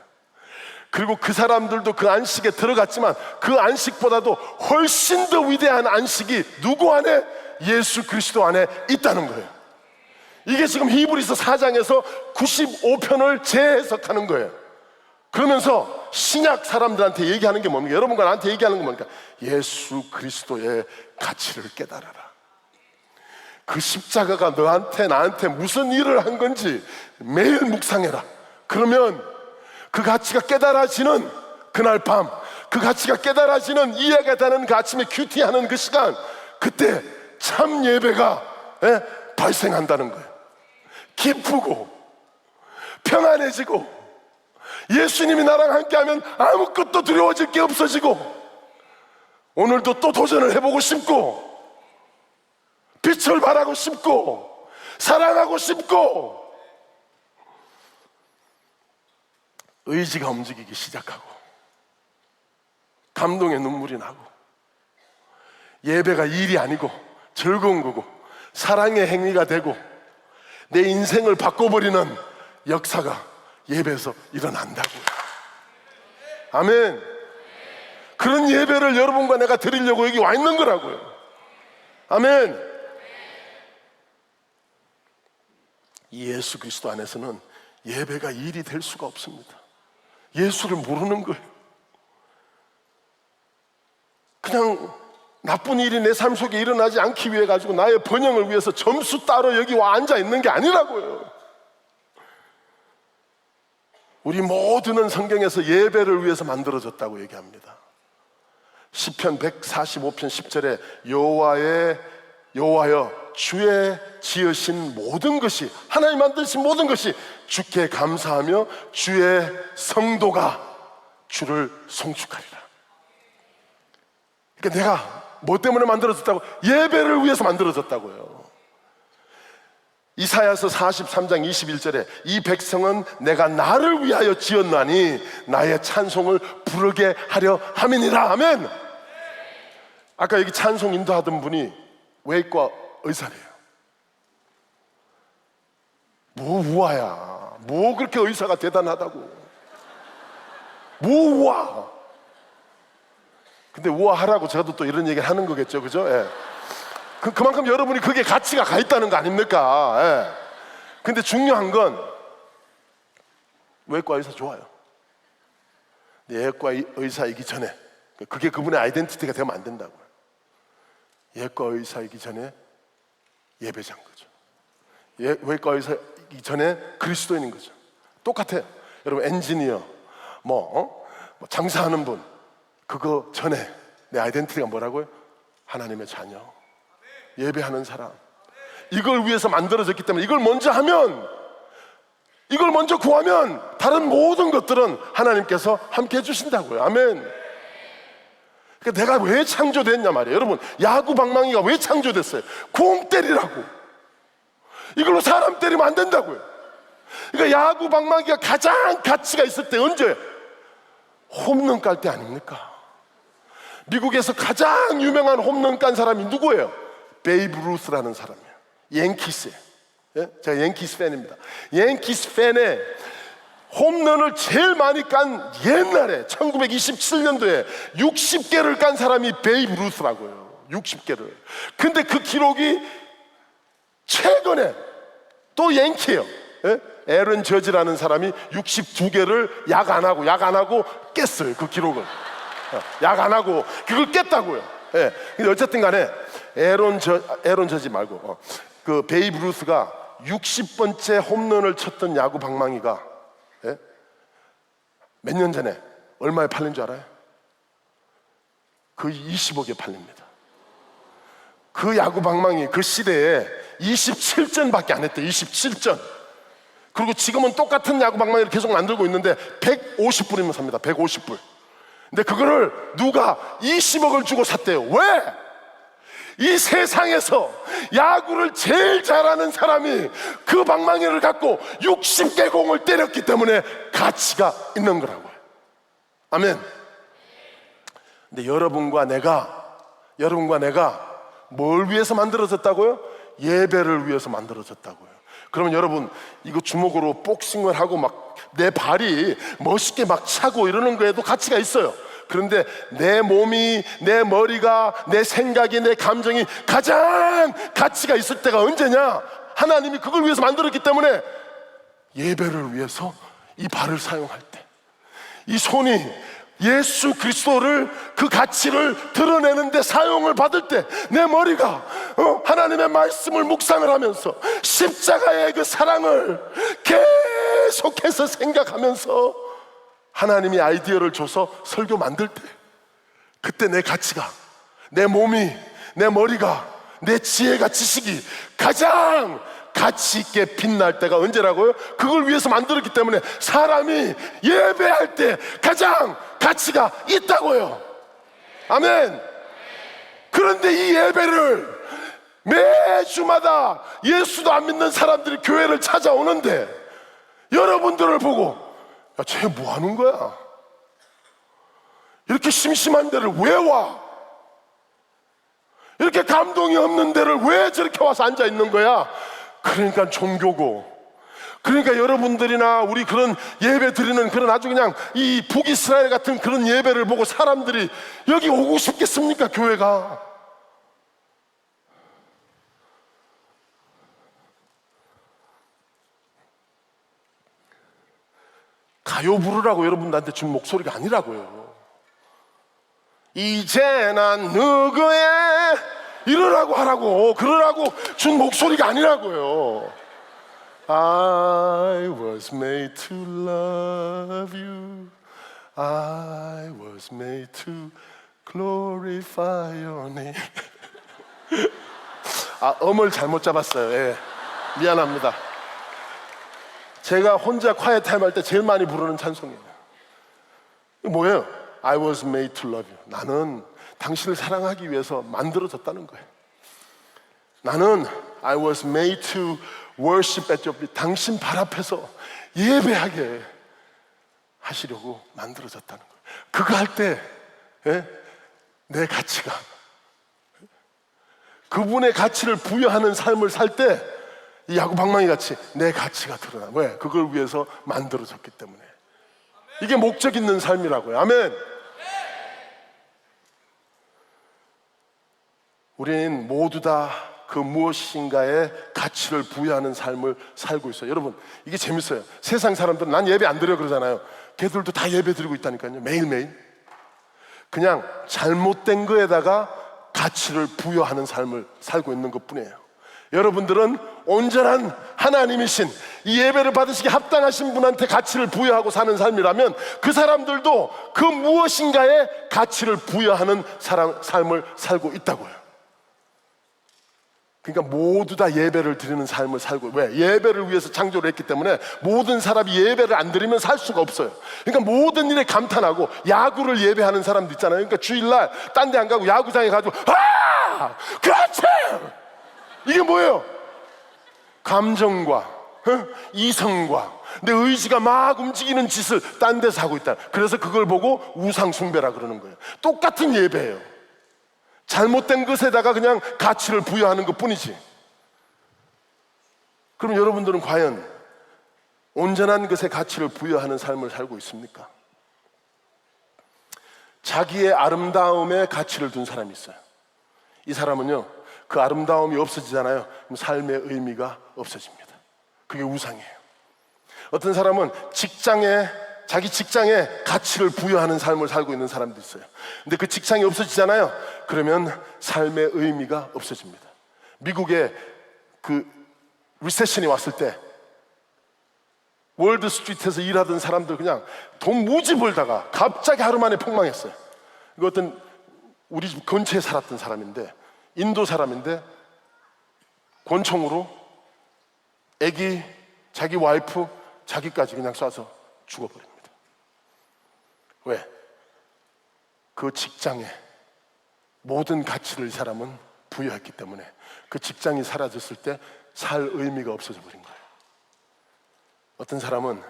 그리고 그 사람들도 그 안식에 들어갔지만 그 안식보다도 훨씬 더 위대한 안식이 누구 안에? 예수 그리스도 안에 있다는 거예요. 이게 지금 히브리서 4장에서 95편을 재해석하는 거예요. 그러면서 신약 사람들한테 얘기하는 게 뭡니까? 여러분과 나한테 얘기하는 게 뭡니까? 예수 그리스도의 가치를 깨달아라. 그 십자가가 너한테 나한테 무슨 일을 한 건지 매일 묵상해라. 그러면 그 가치가 깨달아지는 그날 밤, 그 가치가 깨달아지는 이해가 되는 그 아침에 큐티하는 그 시간, 그때 참 예배가 발생한다는 거예요. 기쁘고 평안해지고 예수님이 나랑 함께하면 아무것도 두려워질 게 없어지고 오늘도 또 도전을 해보고 싶고 빛을 발하고 싶고 사랑하고 싶고 의지가 움직이기 시작하고 감동의 눈물이 나고 예배가 일이 아니고 즐거운 거고 사랑의 행위가 되고 내 인생을 바꿔버리는 역사가 예배에서 일어난다고요. 아멘. 그런 예배를 여러분과 내가 드리려고 여기 와 있는 거라고요. 아멘. 이 예수 그리스도 안에서는 예배가 일이 될 수가 없습니다. 예수를 모르는 거예요. 그냥 나쁜 일이 내 삶 속에 일어나지 않기 위해 가지고 나의 번영을 위해서 점수 따러 여기 와 앉아 있는 게 아니라고요. 우리 모두는 성경에서 예배를 위해서 만들어졌다고 얘기합니다. 시편 145편 10절에 여호와여 주의 지으신 모든 것이, 하나님 만드신 모든 것이 주께 감사하며 주의 성도가 주를 송축하리라. 그러니까 내가 뭐 때문에 만들어졌다고? 예배를 위해서 만들어졌다고요. 이사야서 43장 21절에 이 백성은 내가 나를 위하여 지었나니 나의 찬송을 부르게 하려 함이니라. 아멘. 아까 여기 찬송 인도하던 분이 외과 의사래요. 뭐 우아야, 뭐 그렇게 의사가 대단하다고, 뭐 우아. 근데 우아하라고 저도 또 이런 얘기를 하는 거겠죠, 그죠? 예. 그만큼 여러분이 그게 가치가 가 있다는 거 아닙니까? 예. 근데 중요한 건 외과 의사 좋아요. 예과 의사이기 전에, 그게 그분의 아이덴티티가 되면 안 된다고요. 예과 의사이기 전에 예배자인 거죠. 외과 의사이기 전에 그리스도인인 거죠. 똑같아요. 여러분 엔지니어, 뭐 장사하는 분, 그거 전에 내 아이덴티티가 뭐라고요? 하나님의 자녀, 예배하는 사람. 이걸 위해서 만들어졌기 때문에 이걸 먼저 하면, 이걸 먼저 구하면 다른 모든 것들은 하나님께서 함께 해주신다고요. 아멘. 그러니까 내가 왜 창조됐냐 말이에요. 여러분, 야구 방망이가 왜 창조됐어요? 공 때리라고. 이걸로 사람 때리면 안 된다고요. 그러니까 야구 방망이가 가장 가치가 있을 때 언제? 홈런 깔 때 아닙니까? 미국에서 가장 유명한 홈런 깐 사람이 누구예요? 베이브 루스라는 사람이에요. 양키스에. 예? 제가 양키스 팬입니다. 양키스 팬에 홈런을 제일 많이 깐 옛날에 1927년도에 60개를 깐 사람이 베이브 루스라고요. 60개를. 근데 그 기록이 최근에 또 양키예요. 예? 에런 저지라는 사람이 62개를 약 안 하고 깼어요. 그 기록을. 약 안 하고 그걸 깼다고요. 예. 근데 어쨌든 간에 에런 저지 말고 그 베이브 루스가 60번째 홈런을 쳤던 야구 방망이가, 예? 몇 년 전에 얼마에 팔린 줄 알아요? 거의 20억에 팔립니다. 그 야구 방망이 그 시대에 27전밖에 안 했대. 27전. 그리고 지금은 똑같은 야구 방망이를 계속 만들고 있는데 150불이면 삽니다. 150불. 근데 그거를 누가 20억을 주고 샀대요. 왜? 이 세상에서 야구를 제일 잘하는 사람이 그 방망이를 갖고 60개 공을 때렸기 때문에 가치가 있는 거라고요. 아멘. 근데 여러분과 내가 뭘 위해서 만들어졌다고요? 예배를 위해서 만들어졌다고요. 그러면 여러분, 이거 주먹으로 복싱을 하고 막 내 발이 멋있게 막 차고 이러는 거에도 가치가 있어요. 그런데 내 몸이, 내 머리가, 내 생각이, 내 감정이 가장 가치가 있을 때가 언제냐? 하나님이 그걸 위해서 만들었기 때문에 예배를 위해서 이 발을 사용할 때, 이 손이 예수 그리스도를, 그 가치를 드러내는데 사용을 받을 때, 내 머리가 하나님의 말씀을 묵상을 하면서 십자가의 그 사랑을 계속해서 생각하면서 하나님이 아이디어를 줘서 설교 만들 때, 그때 내 가치가, 내 몸이, 내 머리가, 내 지혜가, 지식이 가장 가치 있게 빛날 때가 언제라고요? 그걸 위해서 만들었기 때문에 사람이 예배할 때 가장 가치가 있다고요. 아멘. 그런데 이 예배를 매주마다 예수도 안 믿는 사람들이 교회를 찾아오는데 여러분들을 보고, 야, 쟤 뭐 하는 거야? 이렇게 심심한 데를 왜 와? 이렇게 감동이 없는 데를 왜 저렇게 와서 앉아 있는 거야? 그러니까 종교고, 그러니까 여러분들이나 우리 그런 예배 드리는 그런 아주 그냥 이 북이스라엘 같은 그런 예배를 보고 사람들이 여기 오고 싶겠습니까? 교회가. 가요 부르라고 여러분들한테 준 목소리가 아니라고요. 이제 난 누구의 이러라고 하라고, 그러라고 준 목소리가 아니라고요. I was made to love you. I was made to glorify your name. 음을 잘못 잡았어요. 예. 미안합니다. 제가 혼자 콰이어 타임 할 때 제일 많이 부르는 찬송이에요. 이거 뭐예요? I was made to love you. 나는 당신을 사랑하기 위해서 만들어졌다는 거예요. 나는 I was made to worship at your feet. 당신 발 앞에서 예배하게 하시려고 만들어졌다는 거예요. 그거 할 때 내 가치가, 그분의 가치를 부여하는 삶을 살 때 이 야구 방망이 같이 내 가치가 드러나. 왜? 그걸 위해서 만들어졌기 때문에. 이게 목적 있는 삶이라고요. 아멘. 우린 모두 다 그 무엇인가에 가치를 부여하는 삶을 살고 있어요. 여러분, 이게 재밌어요. 세상 사람들은 난 예배 안 드려 그러잖아요. 걔들도 다 예배 드리고 있다니까요. 매일매일. 그냥 잘못된 거에다가 가치를 부여하는 삶을 살고 있는 것뿐이에요. 여러분들은 온전한 하나님이신 이 예배를 받으시기 합당하신 분한테 가치를 부여하고 사는 삶이라면 그 사람들도 그 무엇인가에 가치를 부여하는 삶을 살고 있다고요. 그러니까 모두 다 예배를 드리는 삶을 살고, 왜? 예배를 위해서 창조를 했기 때문에 모든 사람이 예배를 안 드리면 살 수가 없어요. 그러니까 모든 일에 감탄하고, 야구를 예배하는 사람도 있잖아요. 그러니까 주일날 딴 데 안 가고 야구장에 가지고 그렇지! 이게 뭐예요? 감정과 이성과 내 의지가 막 움직이는 짓을 딴 데서 하고 있다. 그래서 그걸 보고 우상 숭배라 그러는 거예요. 똑같은 예배예요. 잘못된 것에다가 그냥 가치를 부여하는 것뿐이지. 그럼 여러분들은 과연 온전한 것에 가치를 부여하는 삶을 살고 있습니까? 자기의 아름다움에 가치를 둔 사람이 있어요. 이 사람은요, 그 아름다움이 없어지잖아요. 그럼 삶의 의미가 없어집니다. 그게 우상이에요. 어떤 사람은 자기 직장에 가치를 부여하는 삶을 살고 있는 사람도 있어요. 근데 그 직장이 없어지잖아요. 그러면 삶의 의미가 없어집니다. 미국에 그 리세션이 왔을 때 월드 스트리트에서 일하던 사람들 그냥 돈 무지 벌다가 갑자기 하루 만에 폭망했어요. 그 어떤 우리 집 근처에 살았던 사람인데, 인도 사람인데 권총으로 애기, 자기 와이프, 자기까지 그냥 쏴서 죽어버립니다. 왜? 그 직장에 모든 가치를 이 사람은 부여했기 때문에 그 직장이 사라졌을 때 살 의미가 없어져 버린 거예요. 어떤 사람은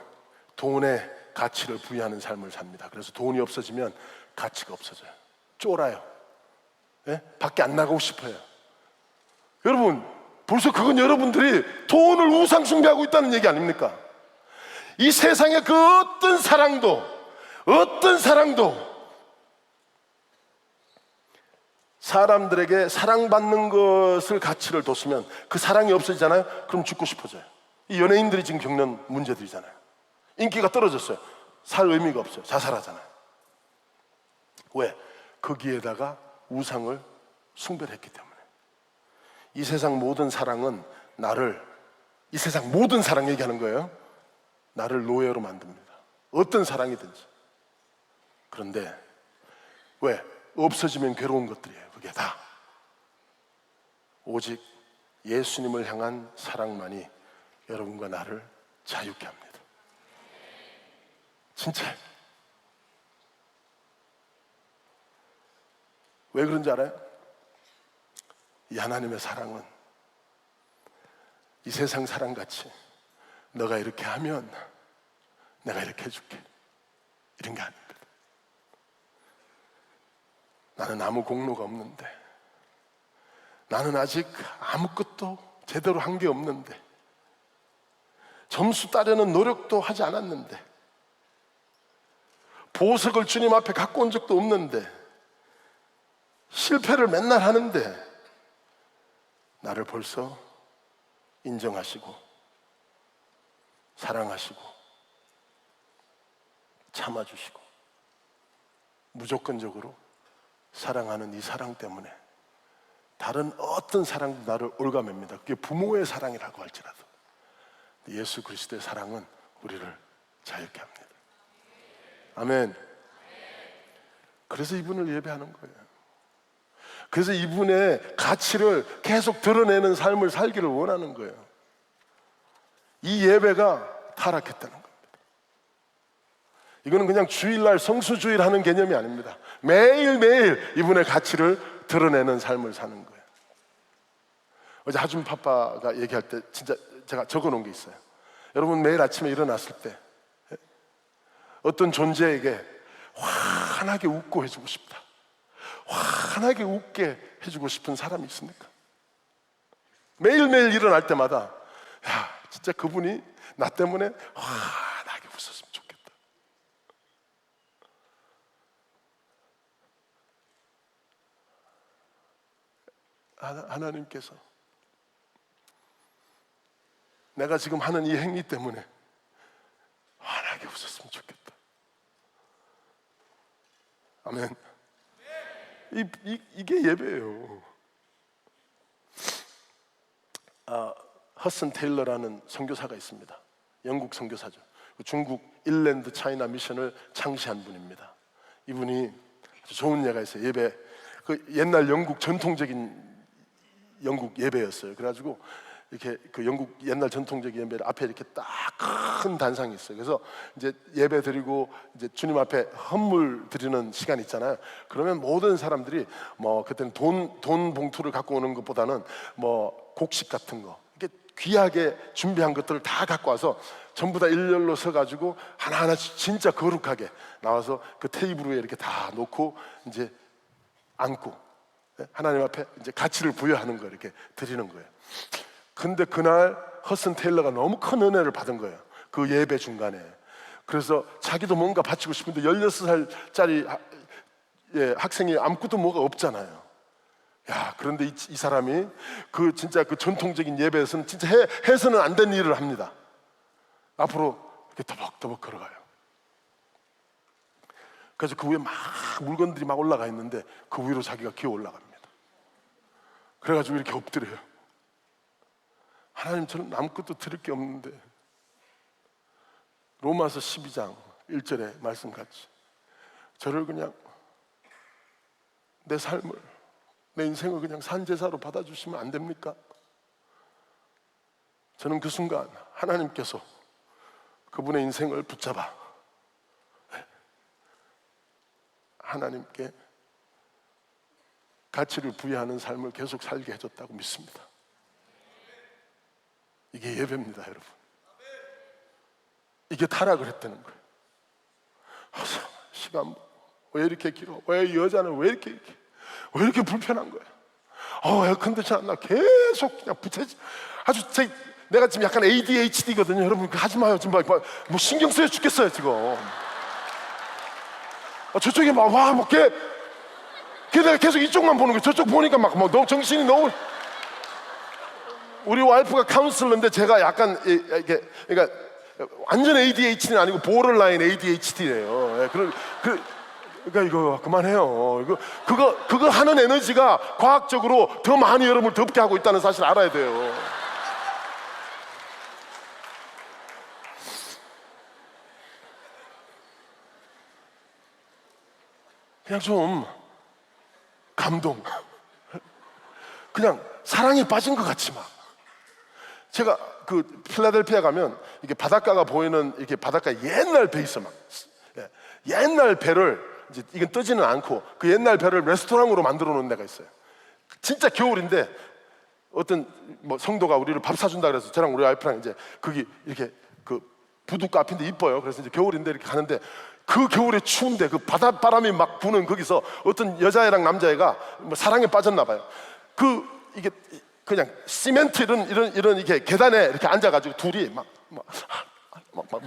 돈에 가치를 부여하는 삶을 삽니다. 그래서 돈이 없어지면 가치가 없어져요. 쫄아요. 밖에 안 나가고 싶어요. 여러분, 벌써 그건 여러분들이 돈을 우상 숭배하고 있다는 얘기 아닙니까? 이 세상의 그 어떤 사랑도 사람들에게 사랑받는 것을 가치를 뒀으면 그 사랑이 없어지잖아요. 그럼 죽고 싶어져요. 이 연예인들이 지금 겪는 문제들이잖아요. 인기가 떨어졌어요. 살 의미가 없어요. 자살하잖아요. 왜? 거기에다가 우상을 숭배를 했기 때문에. 이 세상 모든 사랑은 이 세상 모든 사랑 얘기하는 거예요. 나를 노예로 만듭니다. 어떤 사랑이든지. 그런데 왜? 없어지면 괴로운 것들이에요. 그게 다. 오직 예수님을 향한 사랑만이 여러분과 나를 자유케 합니다. 진짜. 왜 그런지 알아요? 이 하나님의 사랑은 이 세상 사랑같이 너가 이렇게 하면 내가 이렇게 해줄게, 이런 게 아닙니다. 나는 아무 공로가 없는데, 나는 아직 아무것도 제대로 한 게 없는데, 점수 따려는 노력도 하지 않았는데, 보석을 주님 앞에 갖고 온 적도 없는데, 실패를 맨날 하는데 나를 벌써 인정하시고 사랑하시고 참아주시고 무조건적으로 사랑하는 이 사랑 때문에 다른 어떤 사랑도 나를 올가맵니다. 그게 부모의 사랑이라고 할지라도 예수 그리스도의 사랑은 우리를 자유케 합니다. 아멘. 그래서 이분을 예배하는 거예요. 그래서 이분의 가치를 계속 드러내는 삶을 살기를 원하는 거예요. 이 예배가 타락했다는 겁니다. 이거는 그냥 주일날 성수주일 하는 개념이 아닙니다. 매일매일 이분의 가치를 드러내는 삶을 사는 거예요. 어제 하준 파파가 얘기할 때 진짜 제가 적어놓은 게 있어요. 여러분 매일 아침에 일어났을 때 어떤 존재에게 환하게 웃고 해주고 싶다, 환하게 웃게 해주고 싶은 사람이 있습니까? 매일매일 일어날 때마다 야, 진짜 그분이 나 때문에 환하게 웃었으면 좋겠다. 하나님께서 내가 지금 하는 이 행위 때문에 환하게 웃었으면 좋겠다. 아멘. 이게 예배예요. 허슨 테일러라는 선교사가 있습니다. 영국 선교사죠. 중국 일랜드 차이나 미션을 창시한 분입니다. 이분이 아주 좋은 예가 있어요. 예배, 그 옛날 영국 전통적인 영국 예배였어요. 그래가지고 이렇게 그 영국 옛날 전통적인 예배 앞에 이렇게 딱 큰 단상이 있어요. 그래서 이제 예배 드리고 이제 주님 앞에 헌물 드리는 시간 있잖아요. 그러면 모든 사람들이 뭐 그때는 돈 봉투를 갖고 오는 것보다는 뭐 곡식 같은 거 이렇게 귀하게 준비한 것들을 다 갖고 와서 전부 다 일렬로 서가지고 하나하나씩 진짜 거룩하게 나와서 그 테이블 위에 이렇게 다 놓고 이제 앉고 하나님 앞에 이제 가치를 부여하는 거 이렇게 드리는 거예요. 근데 그날 허슨 테일러가 너무 큰 은혜를 받은 거예요. 그 예배 중간에. 그래서 자기도 뭔가 바치고 싶은데 16살짜리 학생이 아무것도 뭐가 없잖아요. 야, 그런데 이 사람이 그 진짜 그 전통적인 예배에서는 진짜 해서는 안 된 일을 합니다. 앞으로 이렇게 더벅더벅 걸어가요. 그래서 그 위에 막 물건들이 막 올라가 있는데 그 위로 자기가 기어 올라갑니다. 그래가지고 이렇게 엎드려요. 하나님, 저는 아무것도 드릴 게 없는데, 로마서 12장 1절의 말씀같이 저를 그냥 내 삶을, 내 인생을 그냥 산제사로 받아주시면 안 됩니까? 저는 그 순간 하나님께서 그분의 인생을 붙잡아 하나님께 가치를 부여하는 삶을 계속 살게 해줬다고 믿습니다. 이게 예배입니다, 여러분. 이게 타락을 했다는 거예요. 시간 왜 이렇게 길어? 왜 여자는 왜 이렇게 불편한 거야? 에어컨디션 안 나. 계속 그냥 부채질. 아주 내가 지금 약간 ADHD거든요. 여러분 하지 마요. 지금 뭐 신경 쓰여 죽겠어요 지금. 저쪽에 내가 계속 이쪽만 보는 거예요. 저쪽 보니까 너무 정신이 너무. 우리 와이프가 카운슬러인데 제가 약간 그러니까 완전 ADHD는 아니고 보러라인 ADHD래요. 그러니까 이거 그만해요. 그거 하는 에너지가 과학적으로 더 많이 여러분을 덥게 하고 있다는 사실 알아야 돼요. 그냥 좀 감동, 그냥 사랑에 빠진 것 같지 막. 제가 그 필라델피아 가면 이게 바닷가가 보이는 이렇게 바닷가 옛날 배 있어 막. 옛날 배를 이제 이건 뜨지는 않고 그 옛날 배를 레스토랑으로 만들어 놓은 데가 있어요. 진짜 겨울인데 어떤 뭐 성도가 우리를 밥 사준다 그래서 저랑 우리 와이프랑 이제 거기 이렇게 그 부두 카페인데 이뻐요. 그래서 이제 겨울인데 이렇게 가는데 그 겨울에 추운데 그 바닷바람이 막 부는 거기서 어떤 여자애랑 남자애가 뭐 사랑에 빠졌나 봐요. 이게 그냥 시멘트 이런 이게 계단에 이렇게 앉아가지고 둘이 막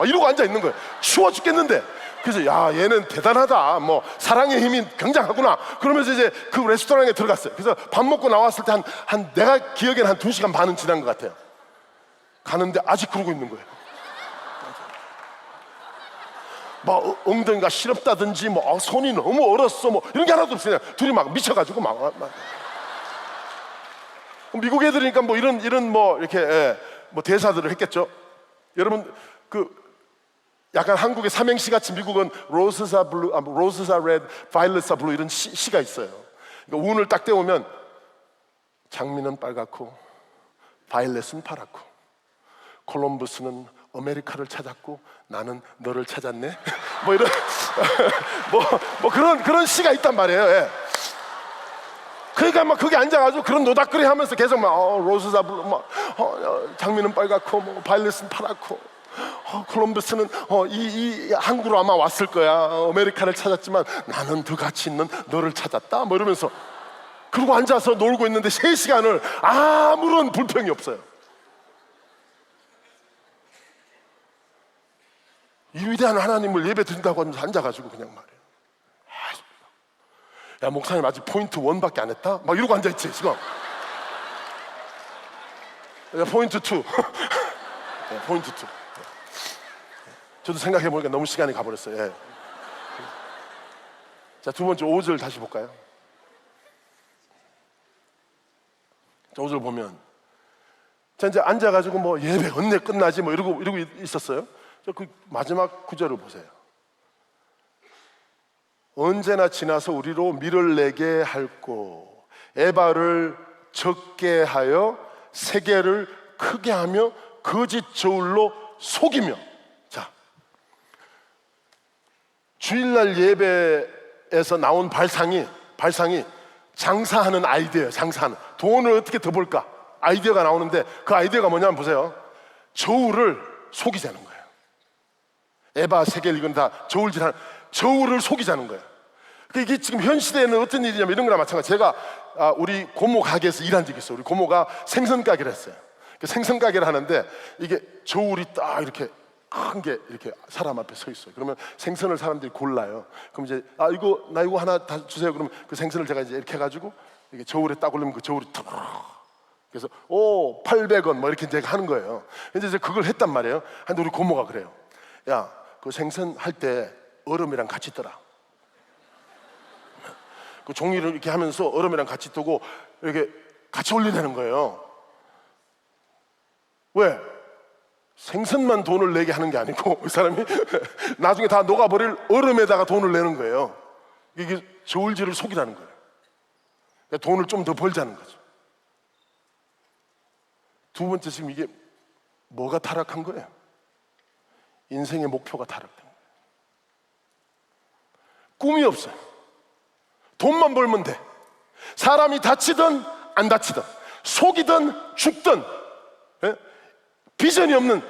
이러고 앉아 있는 거예요. 추워 죽겠는데. 그래서 야, 얘는 대단하다. 뭐 사랑의 힘이 굉장하구나. 그러면서 이제 그 레스토랑에 들어갔어요. 그래서 밥 먹고 나왔을 때 내가 기억에는 한 2시간 반은 지난 것 같아요. 가는데 아직 그러고 있는 거예요. 막 엉덩이가 시렵다든지 뭐 손이 너무 얼었어 뭐 이런 게 하나도 없어요. 둘이 막 미쳐가지고 막. 미국 애들이니까 뭐 이런 뭐 이렇게 뭐 대사들을 했겠죠. 여러분 약간 한국의 삼행시 같이 미국은 Roses are blue, Roses are red, Violets are blue 이런 시가 있어요. 그러니까 운을 딱 떼오면 장미는 빨갛고 바이올렛은 파랗고 콜럼버스는 아메리카를 찾았고 나는 너를 찾았네. 뭐 이런 뭐 그런 시가 있단 말이에요. 예. 그러니까 막 거기 앉아가지고 그런 노닥거리 하면서 계속 막 로스가 불러, 막 장미는 빨갛고 뭐 바이올렛은 파랗고 콜럼버스는 이 항구로 아마 왔을 거야. 아메리카를 찾았지만 나는 더 가치 있는 너를 찾았다. 뭐 이러면서 그러고 앉아서 놀고 있는데 3시간을 아무런 불평이 없어요. 이 위대한 하나님을 예배 드린다고 하면서 앉아가지고 그냥 말이에요. 야, 목사님 아직 포인트 1밖에 안 했다? 막 이러고 앉아있지 지금. 야, 포인트 2. 야, 포인트 2. 저도 생각해보니까 너무 시간이 가버렸어요. 예. 자, 두 번째 5절 다시 볼까요? 자, 5절 보면 자, 이제 앉아가지고 뭐 예배 언제 끝나지 뭐 이러고 있었어요. 저 그 마지막 구절을 보세요. 언제나 지나서 우리로 밀을 내게 할고 에바를 적게 하여 세계를 크게 하며 거짓 저울로 속이며. 자, 주일날 예배에서 나온 발상이 장사하는 아이디어예요. 장사하는 돈을 어떻게 더 벌까 아이디어가 나오는데 그 아이디어가 뭐냐면 보세요. 저울을 속이자는 거예요. 에바 세계를 이건 다 저울질하는, 저울을 속이자는 거예요. 이게 지금 현 시대에는 어떤 일이냐면 이런 거랑 마찬가지. 제가 우리 고모 가게에서 일한 적이 있어요. 우리 고모가 생선 가게를 했어요. 생선 가게를 하는데 이게 저울이 딱 이렇게 큰 게 이렇게 사람 앞에 서 있어요. 그러면 생선을 사람들이 골라요. 그럼 이제 이거 하나 다 주세요. 그러면 그 생선을 제가 이제 이렇게 해가지고 이게 저울에 딱 올리면 그 저울이 탁, 그래서 800원 뭐 이렇게 이제 하는 거예요. 이제 그걸 했단 말이에요. 근데 우리 고모가 그래요. 야, 그 생선 할 때 얼음이랑 같이 떠라. 그 종이를 이렇게 하면서 얼음이랑 같이 뜨고 이렇게 같이 올리라는 거예요. 왜? 생선만 돈을 내게 하는 게 아니고 이 사람이 나중에 다 녹아버릴 얼음에다가 돈을 내는 거예요. 이게 저울질을 속이라는 거예요. 그러니까 돈을 좀 더 벌자는 거죠. 두 번째, 지금 이게 뭐가 타락한 거예요? 인생의 목표가 타락된 거예요. 꿈이 없어요. 돈만 벌면 돼. 사람이 다치든 안 다치든 속이든 죽든, 예? 비전이 없는,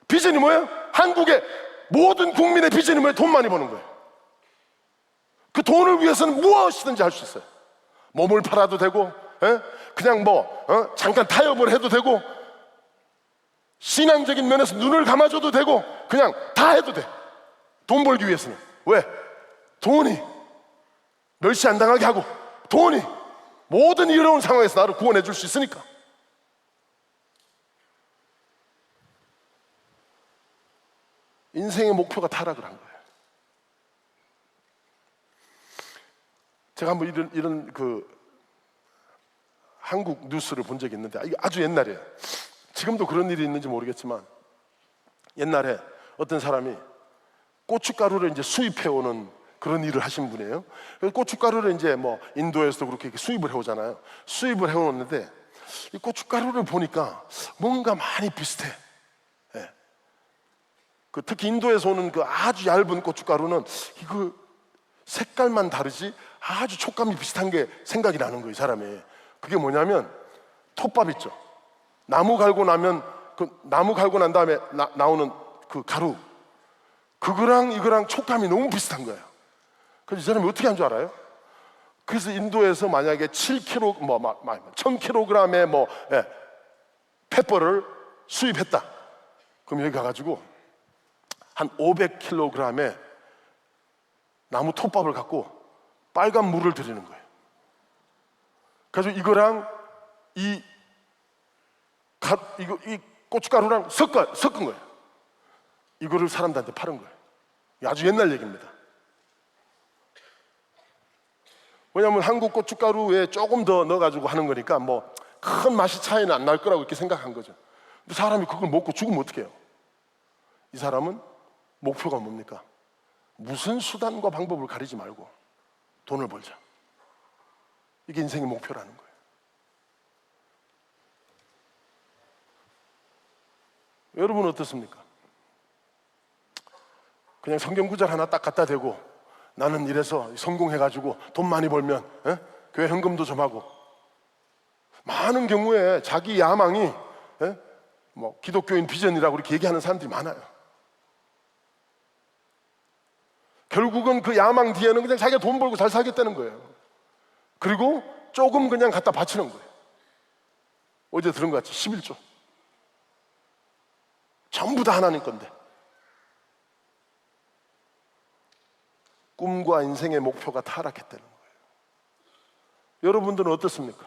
비전이 뭐예요? 한국의 모든 국민의 비전이 뭐예요? 돈 많이 버는 거예요. 그 돈을 위해서는 무엇이든지 할 수 있어요. 몸을 팔아도 되고, 예? 그냥 잠깐 타협을 해도 되고, 신앙적인 면에서 눈을 감아줘도 되고, 그냥 다 해도 돼. 돈 벌기 위해서는. 왜? 돈이 멸시 안 당하게 하고, 돈이 모든 어려운 상황에서 나를 구원해 줄 수 있으니까. 인생의 목표가 타락을 한 거예요. 제가 한번 이런 한국 뉴스를 본 적이 있는데, 이게 아주 옛날이에요. 지금도 그런 일이 있는지 모르겠지만, 옛날에 어떤 사람이 고춧가루를 이제 수입해 오는 그런 일을 하신 분이에요. 그래서 고춧가루를 이제 인도에서도 그렇게 수입을 해오잖아요. 수입을 해오는데 이 고춧가루를 보니까 뭔가 많이 비슷해. 예. 특히 인도에서 오는 그 아주 얇은 고춧가루는 이거 색깔만 다르지 아주 촉감이 비슷한 게 생각이 나는 거예요, 이 사람이. 그게 뭐냐면 톱밥 있죠. 나무 갈고 나면 나무 갈고 난 다음에 나오는 그 가루, 그거랑 이거랑 촉감이 너무 비슷한 거예요. 그래서 이 사람이 어떻게 한 줄 알아요? 그래서 인도에서 만약에 7kg, 1000kg의 페퍼를 수입했다. 그럼 여기 가가지고 한 500kg의 나무 톱밥을 갖고 빨간 물을 들이는 거예요. 그래서 이거랑 이 고춧가루랑 섞은 거예요. 이거를 사람들한테 파는 거예요. 아주 옛날 얘기입니다. 왜냐하면 한국 고춧가루에 조금 더 넣어가지고 하는 거니까 큰 맛이 차이는 안 날 거라고 이렇게 생각한 거죠. 근데 사람이 그걸 먹고 죽으면 어떻게 해요? 이 사람은 목표가 뭡니까? 무슨 수단과 방법을 가리지 말고 돈을 벌자. 이게 인생의 목표라는 거예요. 여러분 어떻습니까? 그냥 성경 구절 하나 딱 갖다 대고 나는 이래서 성공해가지고 돈 많이 벌면 교회 헌금도 좀 하고, 많은 경우에 자기 야망이 뭐 기독교인 비전이라고 이렇게 얘기하는 사람들이 많아요. 결국은 그 야망 뒤에는 그냥 자기가 돈 벌고 잘 살겠다는 거예요. 그리고 조금 그냥 갖다 바치는 거예요. 어제 들은 것 같이 11조 전부 다 하나님 건데. 꿈과 인생의 목표가 타락했다는 거예요. 여러분들은 어떻습니까?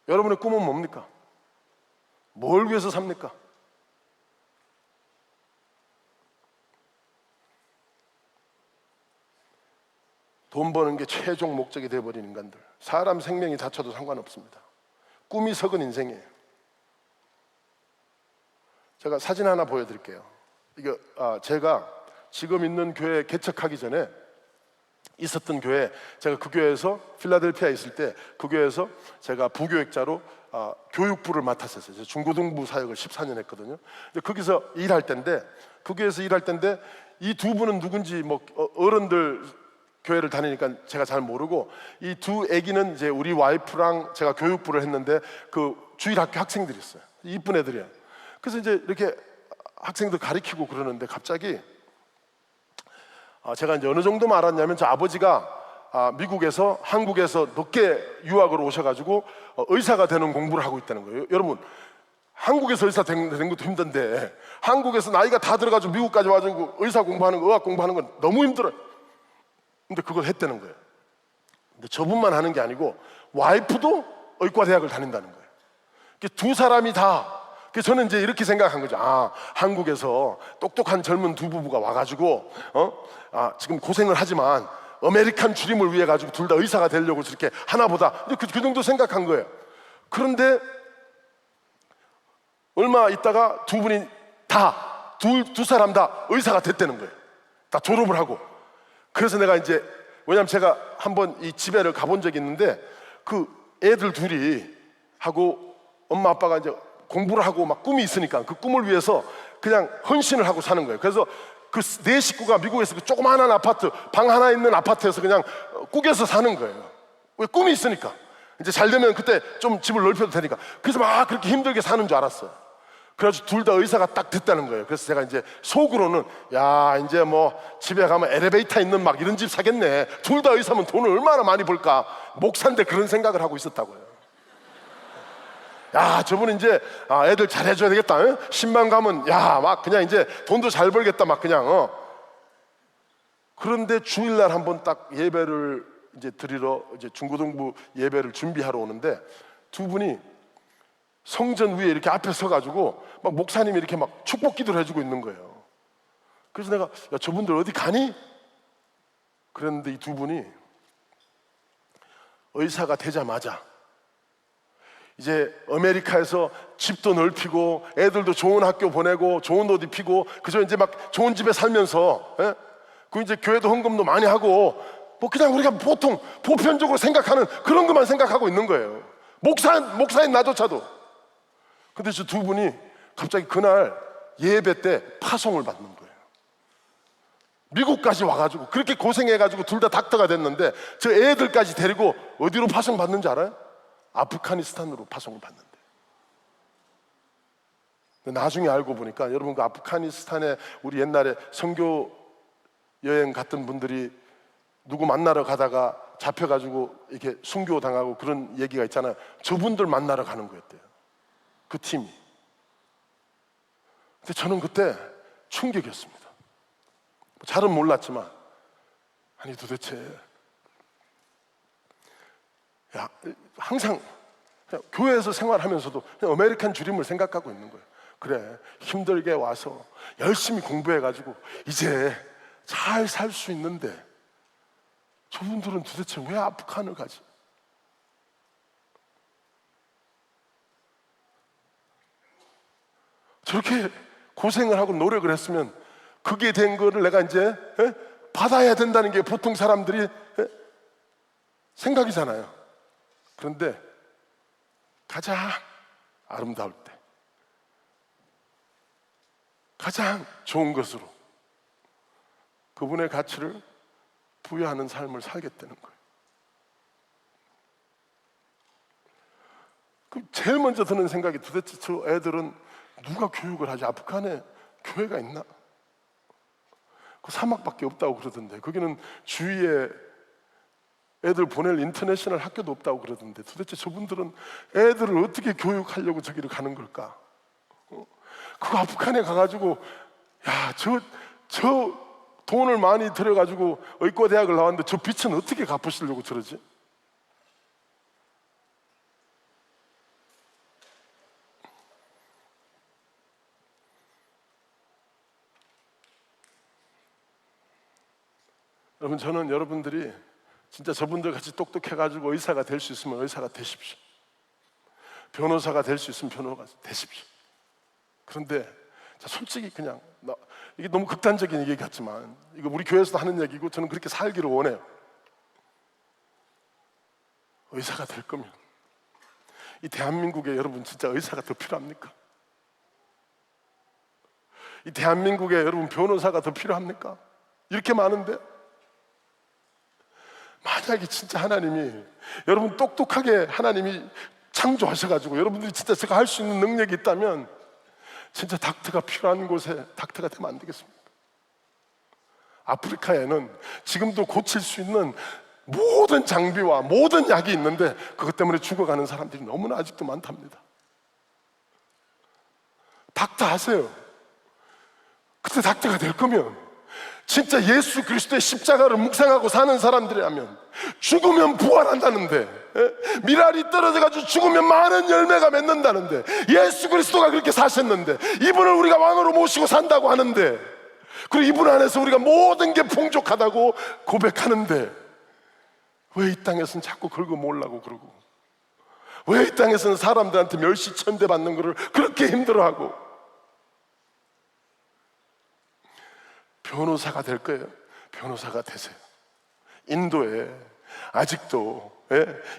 여러분의 꿈은 뭡니까? 뭘 위해서 삽니까? 돈 버는 게 최종 목적이 되어버린 인간들, 사람 생명이 다쳐도 상관없습니다. 꿈이 석은 인생이에요. 제가 사진 하나 보여드릴게요. 이거 제가 지금 있는 교회 개척하기 전에 있었던 교회, 제가 그 교회에서 필라델피아에 있을 때 그 교회에서 제가 부교육자로 교육부를 맡았었어요. 제가 중고등부 사역을 14년 했거든요. 근데 거기서 일할 때인데, 그 교회에서 일할 때인데 이 두 분은 누군지 뭐 어른들 교회를 다니니까 제가 잘 모르고, 이 두 애기는 이제 우리 와이프랑 제가 교육부를 했는데 그 주일학교 학생들이 있어요. 이쁜 애들이에요. 그래서 이제 이렇게 학생들 가르치고 그러는데 갑자기 제가 이제 어느 정도만 알았냐면, 저 아버지가 미국에서 한국에서 늦게 유학을 오셔가지고 의사가 되는 공부를 하고 있다는 거예요. 여러분, 한국에서 의사 되는 것도 힘든데 한국에서 나이가 다 들어가지고 미국까지 와가지고 의사 공부하는 거, 의학 공부하는 건 너무 힘들어요. 근데 그걸 했다는 거예요. 근데 저분만 하는 게 아니고 와이프도 의과대학을 다닌다는 거예요. 두 사람이 다. 그래서 저는 이제 이렇게 생각한 거죠. 한국에서 똑똑한 젊은 두 부부가 와가지고 지금 고생을 하지만 아메리칸 주림을 위해 가지고 둘 다 의사가 되려고 저렇게 하나보다, 그 정도 생각한 거예요. 그런데 얼마 있다가 두 분이 다 두 사람 다 의사가 됐다는 거예요. 다 졸업을 하고. 그래서 내가 이제, 왜냐면 제가 한번 이 집에를 가본 적이 있는데 그 애들 둘이 하고 엄마 아빠가 이제 공부를 하고 막 꿈이 있으니까 그 꿈을 위해서 그냥 헌신을 하고 사는 거예요. 그래서 그 네 식구가 미국에서 그 조그마한 아파트, 방 하나 있는 아파트에서 그냥 꾸겨서 사는 거예요. 왜? 꿈이 있으니까. 이제 잘 되면 그때 좀 집을 넓혀도 되니까. 그래서 막 그렇게 힘들게 사는 줄 알았어요. 그래가지고 둘 다 의사가 딱 됐다는 거예요. 그래서 제가 이제 속으로는, 야, 이제 뭐 집에 가면 엘리베이터 있는 막 이런 집 사겠네. 둘 다 의사면 돈을 얼마나 많이 벌까. 목사인데 그런 생각을 하고 있었다고요. 야, 저분은 이제 애들 잘해줘야 되겠다. 10만 가면 야, 막 그냥 이제 돈도 잘 벌겠다. 막 그냥 그런데 주일날 한번 딱 예배를 이제 드리러, 이제 중고등부 예배를 준비하러 오는데 두 분이 성전 위에 이렇게 앞에 서가지고 막 목사님이 이렇게 막 축복 기도를 해주고 있는 거예요. 그래서 내가, 야, 저분들 어디 가니? 그랬는데 이 두 분이 의사가 되자마자 이제 아메리카에서 집도 넓히고 애들도 좋은 학교 보내고 좋은 옷 입히고 그저 이제 막 좋은 집에 살면서 그 이제 교회도 헌금도 많이 하고 뭐 그냥 우리가 보통 보편적으로 생각하는 그런 것만 생각하고 있는 거예요. 목사인 나조차도. 근데 저 두 분이 갑자기 그날 예배 때 파송을 받는 거예요. 미국까지 와가지고 그렇게 고생해가지고 둘 다 닥터가 됐는데 저 애들까지 데리고 어디로 파송 받는지 알아요? 아프가니스탄으로 파송을 받는데. 나중에 알고 보니까, 여러분 그 아프가니스탄에 우리 옛날에 선교 여행 갔던 분들이 누구 만나러 가다가 잡혀가지고 이렇게 순교 당하고 그런 얘기가 있잖아요. 저분들 만나러 가는 거였대요, 그 팀이. 근데 저는 그때 충격이었습니다. 잘은 몰랐지만, 아니 도대체, 야, 항상 그냥 교회에서 생활하면서도 그냥 아메리칸 주림을 생각하고 있는 거예요. 그래, 힘들게 와서 열심히 공부해가지고 이제 잘 살 수 있는데 저분들은 도대체 왜 아프간을 가지? 저렇게 고생을 하고 노력을 했으면 그게 된 거를 내가 이제 받아야 된다는 게 보통 사람들이 생각이잖아요. 그런데 가장 아름다울 때 가장 좋은 것으로 그분의 가치를 부여하는 삶을 살겠다는 거예요. 그럼 제일 먼저 드는 생각이 도대체 저 애들은 누가 교육을 하지? 아프간에 교회가 있나? 그 사막밖에 없다고 그러던데, 거기는 주위에 애들 보낼 인터내셔널 학교도 없다고 그러던데, 도대체 저분들은 애들을 어떻게 교육하려고 저기를 가는 걸까? 그 아프간에 가가지고 저 돈을 많이 들여가지고 의과대학을 나왔는데 저 빚은 어떻게 갚으시려고 저러지? 여러분, 저는 여러분들이 진짜 저분들 같이 똑똑해가지고 의사가 될 수 있으면 의사가 되십시오. 변호사가 될 수 있으면 변호사가 되십시오. 그런데 솔직히 그냥 이게 너무 극단적인 얘기 같지만 이거 우리 교회에서도 하는 얘기고 저는 그렇게 살기를 원해요. 의사가 될 거면 이 대한민국에 여러분 진짜 의사가 더 필요합니까? 이 대한민국에 여러분 변호사가 더 필요합니까? 이렇게 많은데, 만약에 진짜 하나님이 여러분 똑똑하게 하나님이 창조하셔가지고 여러분들이 진짜 제가 할 수 있는 능력이 있다면 진짜 닥터가 필요한 곳에 닥터가 되면 안 되겠습니까? 아프리카에는 지금도 고칠 수 있는 모든 장비와 모든 약이 있는데 그것 때문에 죽어가는 사람들이 너무나 아직도 많답니다. 닥터 하세요. 그때 닥터가 될 거면 진짜 예수 그리스도의 십자가를 묵상하고 사는 사람들이라면 죽으면 부활한다는데, 미랄이 떨어져가지고 죽으면 많은 열매가 맺는다는데, 예수 그리스도가 그렇게 사셨는데 이분을 우리가 왕으로 모시고 산다고 하는데, 그리고 이분 안에서 우리가 모든 게 풍족하다고 고백하는데, 왜 이 땅에서는 자꾸 긁어 모으려고 그러고, 왜 이 땅에서는 사람들한테 멸시천대 받는 거를 그렇게 힘들어하고. 변호사가 될 거예요. 변호사가 되세요. 인도에 아직도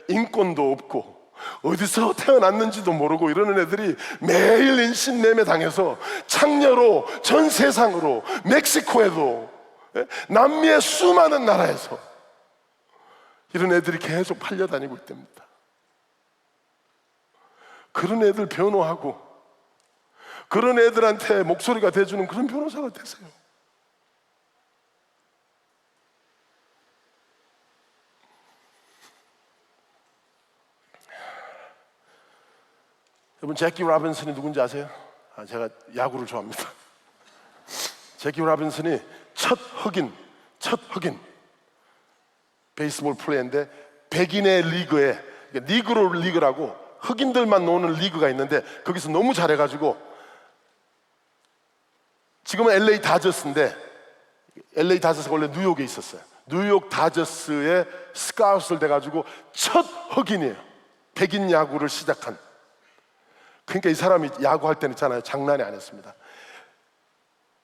인권도 없고 어디서 태어났는지도 모르고 이러는 애들이 매일 인신매매 당해서 창녀로 전 세상으로, 멕시코에도, 남미의 수많은 나라에서 이런 애들이 계속 팔려다니고 있답니다. 그런 애들 변호하고 그런 애들한테 목소리가 돼주는 그런 변호사가 되세요. 여러분, 제키 라빈슨이 누군지 아세요? 제가 야구를 좋아합니다. 제키 라빈슨이 첫 흑인 베이스볼 플레이인데, 백인의 리그에, 니그로 리그라고 흑인들만 노는 리그가 있는데 거기서 너무 잘해가지고 지금은 LA 다저스인데, LA 다저스가 원래 뉴욕에 있었어요. 뉴욕 다저스에 스카우트를 돼가지고 첫 흑인이에요. 백인 야구를 시작한. 그러니까 이 사람이 야구할 때는 있잖아요, 장난이 아니었습니다.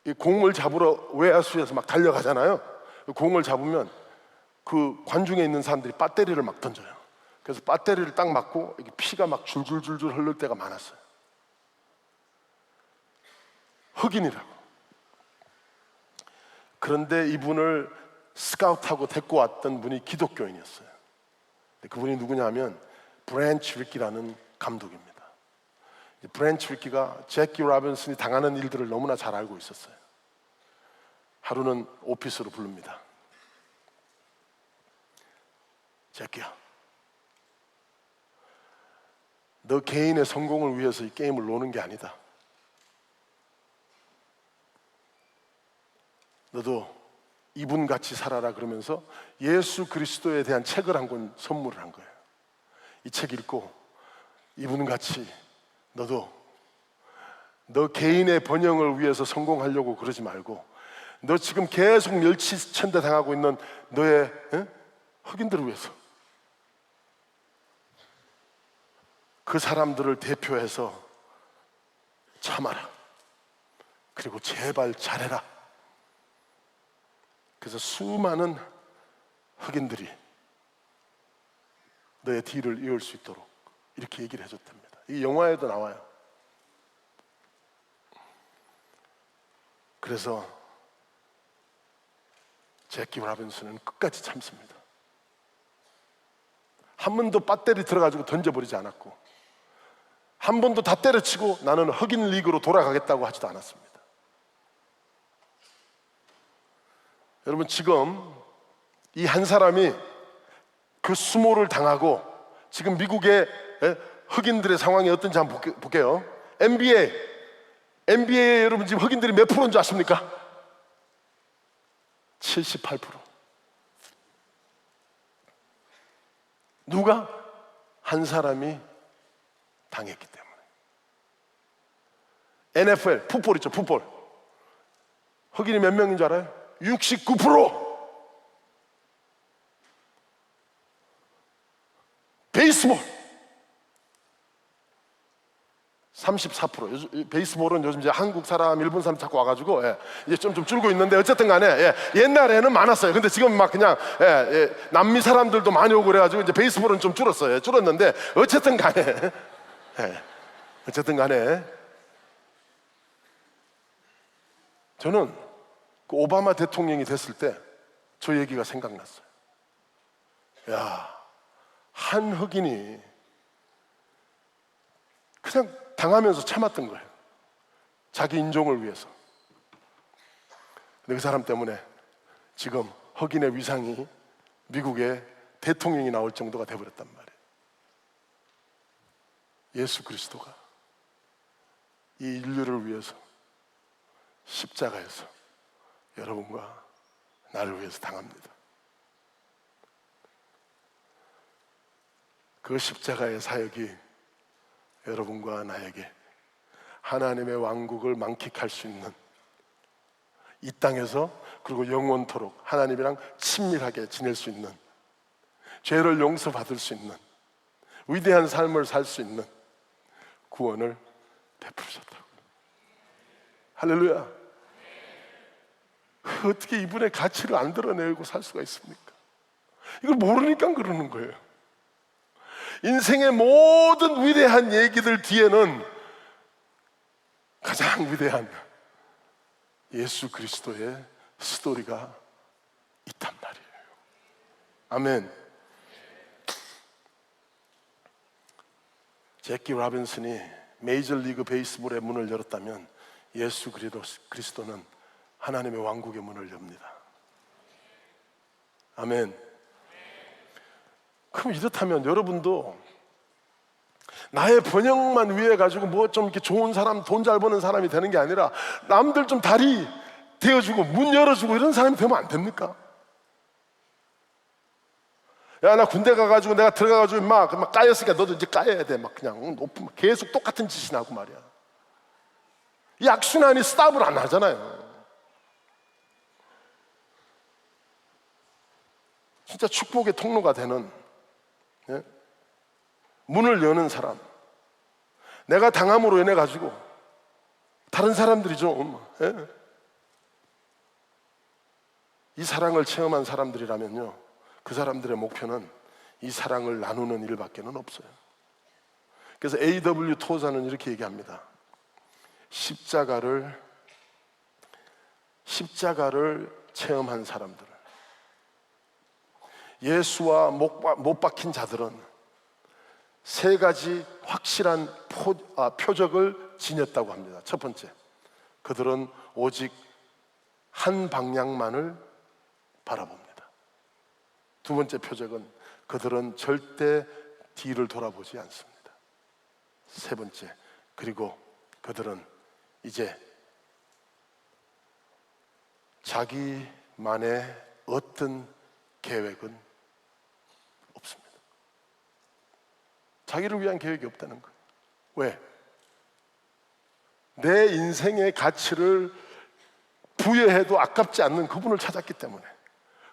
이 공을 잡으러 외야수에서 막 달려가잖아요. 공을 잡으면 그 관중에 있는 사람들이 배터리를 막 던져요. 그래서 배터리를 딱 맞고 이게 피가 막 줄줄줄줄 흐를 때가 많았어요. 흑인이라고. 그런데 이분을 스카우트하고 데리고 왔던 분이 기독교인이었어요. 그분이 누구냐 하면 브랜치 리키라는 감독입니다. 브랜치 리키가 제키 라빈슨이 당하는 일들을 너무나 잘 알고 있었어요. 하루는 오피스로 부릅니다. 제키야, 너 개인의 성공을 위해서 이 게임을 노는 게 아니다. 너도 이분같이 살아라. 그러면서 예수 그리스도에 대한 책을 한 권 선물을 한 거예요. 이 책 읽고 이분같이 너도 너 개인의 번영을 위해서 성공하려고 그러지 말고, 너 지금 계속 멸치천대 당하고 있는 너의 흑인들을 위해서, 그 사람들을 대표해서 참아라. 그리고 제발 잘해라. 그래서 수많은 흑인들이 너의 뒤를 이을 수 있도록 이렇게 얘기를 해줬답니다. 이 영화에도 나와요. 그래서 제키 라빈슨은 끝까지 참습니다. 한 번도 배터리 들어가지고 던져버리지 않았고, 한 번도 다 때려치고 나는 흑인 리그로 돌아가겠다고 하지도 않았습니다. 여러분, 지금 이 한 사람이 그 수모를 당하고 지금 미국의 흑인들의 상황이 어떤지 한번 볼게요. NBA 여러분 지금 흑인들이 몇 프로인 줄 아십니까? 78%. 누가? 한 사람이 당했기 때문에. NFL, 풋볼 있죠, 풋볼. 흑인이 몇 명인 줄 알아요? 69%. 베이스볼 34%. 요즘 베이스볼은 요즘 이제 한국 사람, 일본 사람 자꾸 와가지고 이제 좀 줄고 있는데 어쨌든 간에 옛날에는 많았어요. 근데 지금 막 그냥 남미 사람들도 많이 오고 그래가지고 이제 베이스볼은 좀 줄었어요. 줄었는데 어쨌든 간에 어쨌든 간에 저는 그 오바마 대통령이 됐을 때 저 얘기가 생각났어요. 야, 한 흑인이 그냥 당하면서 참았던 거예요. 자기 인종을 위해서. 근데 그 사람 때문에 지금 흑인의 위상이 미국의 대통령이 나올 정도가 돼버렸단 말이에요. 예수 그리스도가 이 인류를 위해서 십자가에서 여러분과 나를 위해서 당합니다. 그 십자가의 사역이 여러분과 나에게 하나님의 왕국을 만끽할 수 있는, 이 땅에서 그리고 영원토록 하나님이랑 친밀하게 지낼 수 있는, 죄를 용서받을 수 있는 위대한 삶을 살 수 있는 구원을 베푸셨다고. 할렐루야. 어떻게 이분의 가치를 안 드러내고 살 수가 있습니까? 이걸 모르니까 그러는 거예요. 인생의 모든 위대한 얘기들 뒤에는 가장 위대한 예수 그리스도의 스토리가 있단 말이에요. 아멘. 제키 라빈슨이 메이저리그 베이스볼의 문을 열었다면 예수 그리스도는 하나님의 왕국의 문을 엽니다. 아멘. 그럼 이렇다면 여러분도 나의 번영만 위해 가지고 뭐 좀 이렇게 좋은 사람, 돈 잘 버는 사람이 되는 게 아니라 남들 좀 다리 대어주고 문 열어주고 이런 사람이 되면 안 됩니까? 야, 나 군대 가가지고 내가 들어가가지고 막 까였으니까 너도 이제 까여야 돼. 막 그냥 높은 계속 똑같은 짓이 나고 말이야. 이 악순환이 스탑을 안 하잖아요. 진짜 축복의 통로가 되는, 문을 여는 사람, 내가 당함으로 인해 가지고 다른 사람들이 좀 이 사랑을 체험한 사람들이라면요, 그 사람들의 목표는 이 사랑을 나누는 일밖에는 없어요. 그래서 A.W. 토자는 이렇게 얘기합니다. 십자가를 체험한 사람들, 예수와 못 박힌 자들은 세 가지 확실한 표적을 지녔다고 합니다. 첫 번째, 그들은 오직 한 방향만을 바라봅니다. 두 번째 표적은 그들은 절대 뒤를 돌아보지 않습니다. 세 번째, 그리고 그들은 이제 자기만의 어떤 계획은 없습니다. 자기를 위한 계획이 없다는 거예요. 왜? 내 인생의 가치를 부여해도 아깝지 않는 그분을 찾았기 때문에,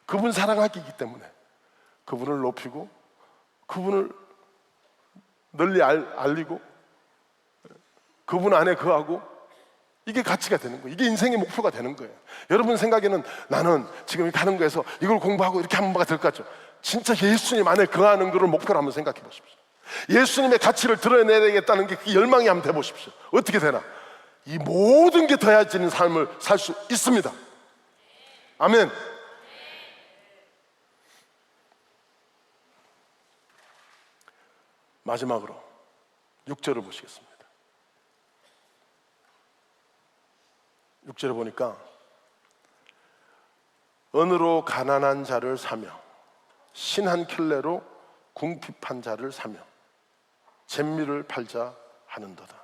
그분 사랑하기 때문에 그분을 높이고 그분을 널리 알리고 그분 안에 거하고, 이게 가치가 되는 거예요. 이게 인생의 목표가 되는 거예요. 여러분 생각에는 나는 지금 가는 거에서 이걸 공부하고 이렇게 하면 뭐가 될 것 같죠? 진짜 예수님 안에 거하는 것을 목표로 한번 생각해 보십시오. 예수님의 가치를 드러내야겠다는 게 그 열망이 한번 돼보십시오. 어떻게 되나? 이 모든 게 더해지는 삶을 살 수 있습니다. 아멘. 마지막으로 6절을 보시겠습니다. 6절에 보니까 은으로 가난한 자를 사며 신 한 켤레로 궁핍한 자를 사며 잿미를 팔자 하는도다.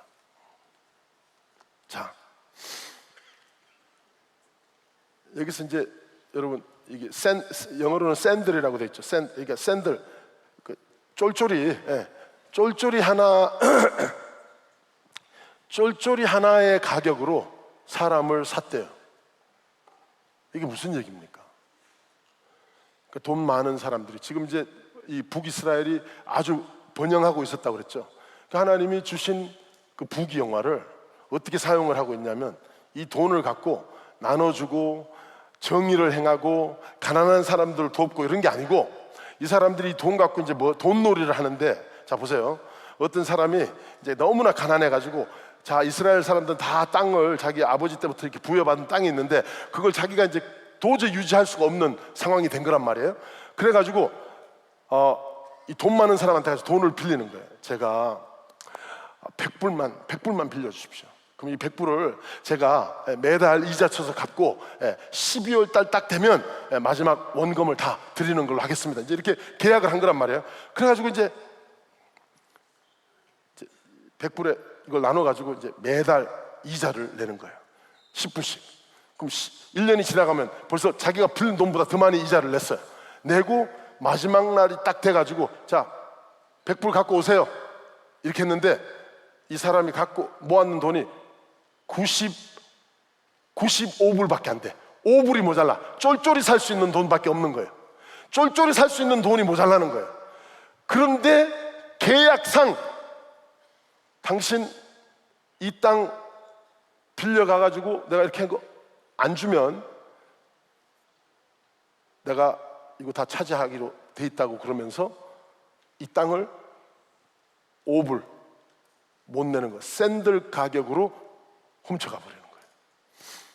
자, 여기서 이제 여러분 이게 영어로는 샌들이라고 돼 있죠. 그러니까 샌들, 그 쫄쫄이, 쫄쫄이 하나, 쫄쫄이 하나의 가격으로 사람을 샀대요. 이게 무슨 얘기입니까? 그러니까 돈 많은 사람들이 지금 이제 이 북이스라엘이 아주 번영하고 있었다고 그랬죠. 그러니까 하나님이 주신 그 부귀영화를 어떻게 사용을 하고 있냐면 이 돈을 갖고 나눠주고 정의를 행하고 가난한 사람들을 돕고 이런 게 아니고 이 사람들이 돈 갖고 이제 뭐 돈놀이를 하는데, 자 보세요. 어떤 사람이 이제 너무나 가난해가지고, 자 이스라엘 사람들은 다 땅을 자기 아버지 때부터 이렇게 부여받은 땅이 있는데 그걸 자기가 이제 도저히 유지할 수가 없는 상황이 된 거란 말이에요. 그래가지고 이 돈 많은 사람한테 가서 돈을 빌리는 거예요. 제가 100불만 빌려주십시오. 그럼 이 100불을 제가 매달 이자 쳐서 갚고 12월 달 딱 되면 마지막 원금을 다 드리는 걸로 하겠습니다. 이제 이렇게 계약을 한 거란 말이에요. 그래가지고 이제 100불에 이걸 나눠가지고 이제 매달 이자를 내는 거예요. 10불씩. 그럼 1년이 지나가면 벌써 자기가 빌린 돈보다 더 많이 이자를 냈어요. 내고 마지막 날이 딱 돼가지고, 자 100불 갖고 오세요 이렇게 했는데 이 사람이 갖고 모았는 돈이 95불밖에 안 돼. 5불이 모자라. 쫄쫄이 살 수 있는 돈밖에 없는 거예요. 쫄쫄이 살 수 있는 돈이 모자라는 거예요. 그런데 계약상 당신 이 땅 빌려가가지고 내가 이렇게 한 거 안 주면 내가 이거 다 차지하기로 돼 있다고 그러면서 이 땅을 5불 못 내는 거예요. 샌들 가격으로 훔쳐가 버리는 거예요.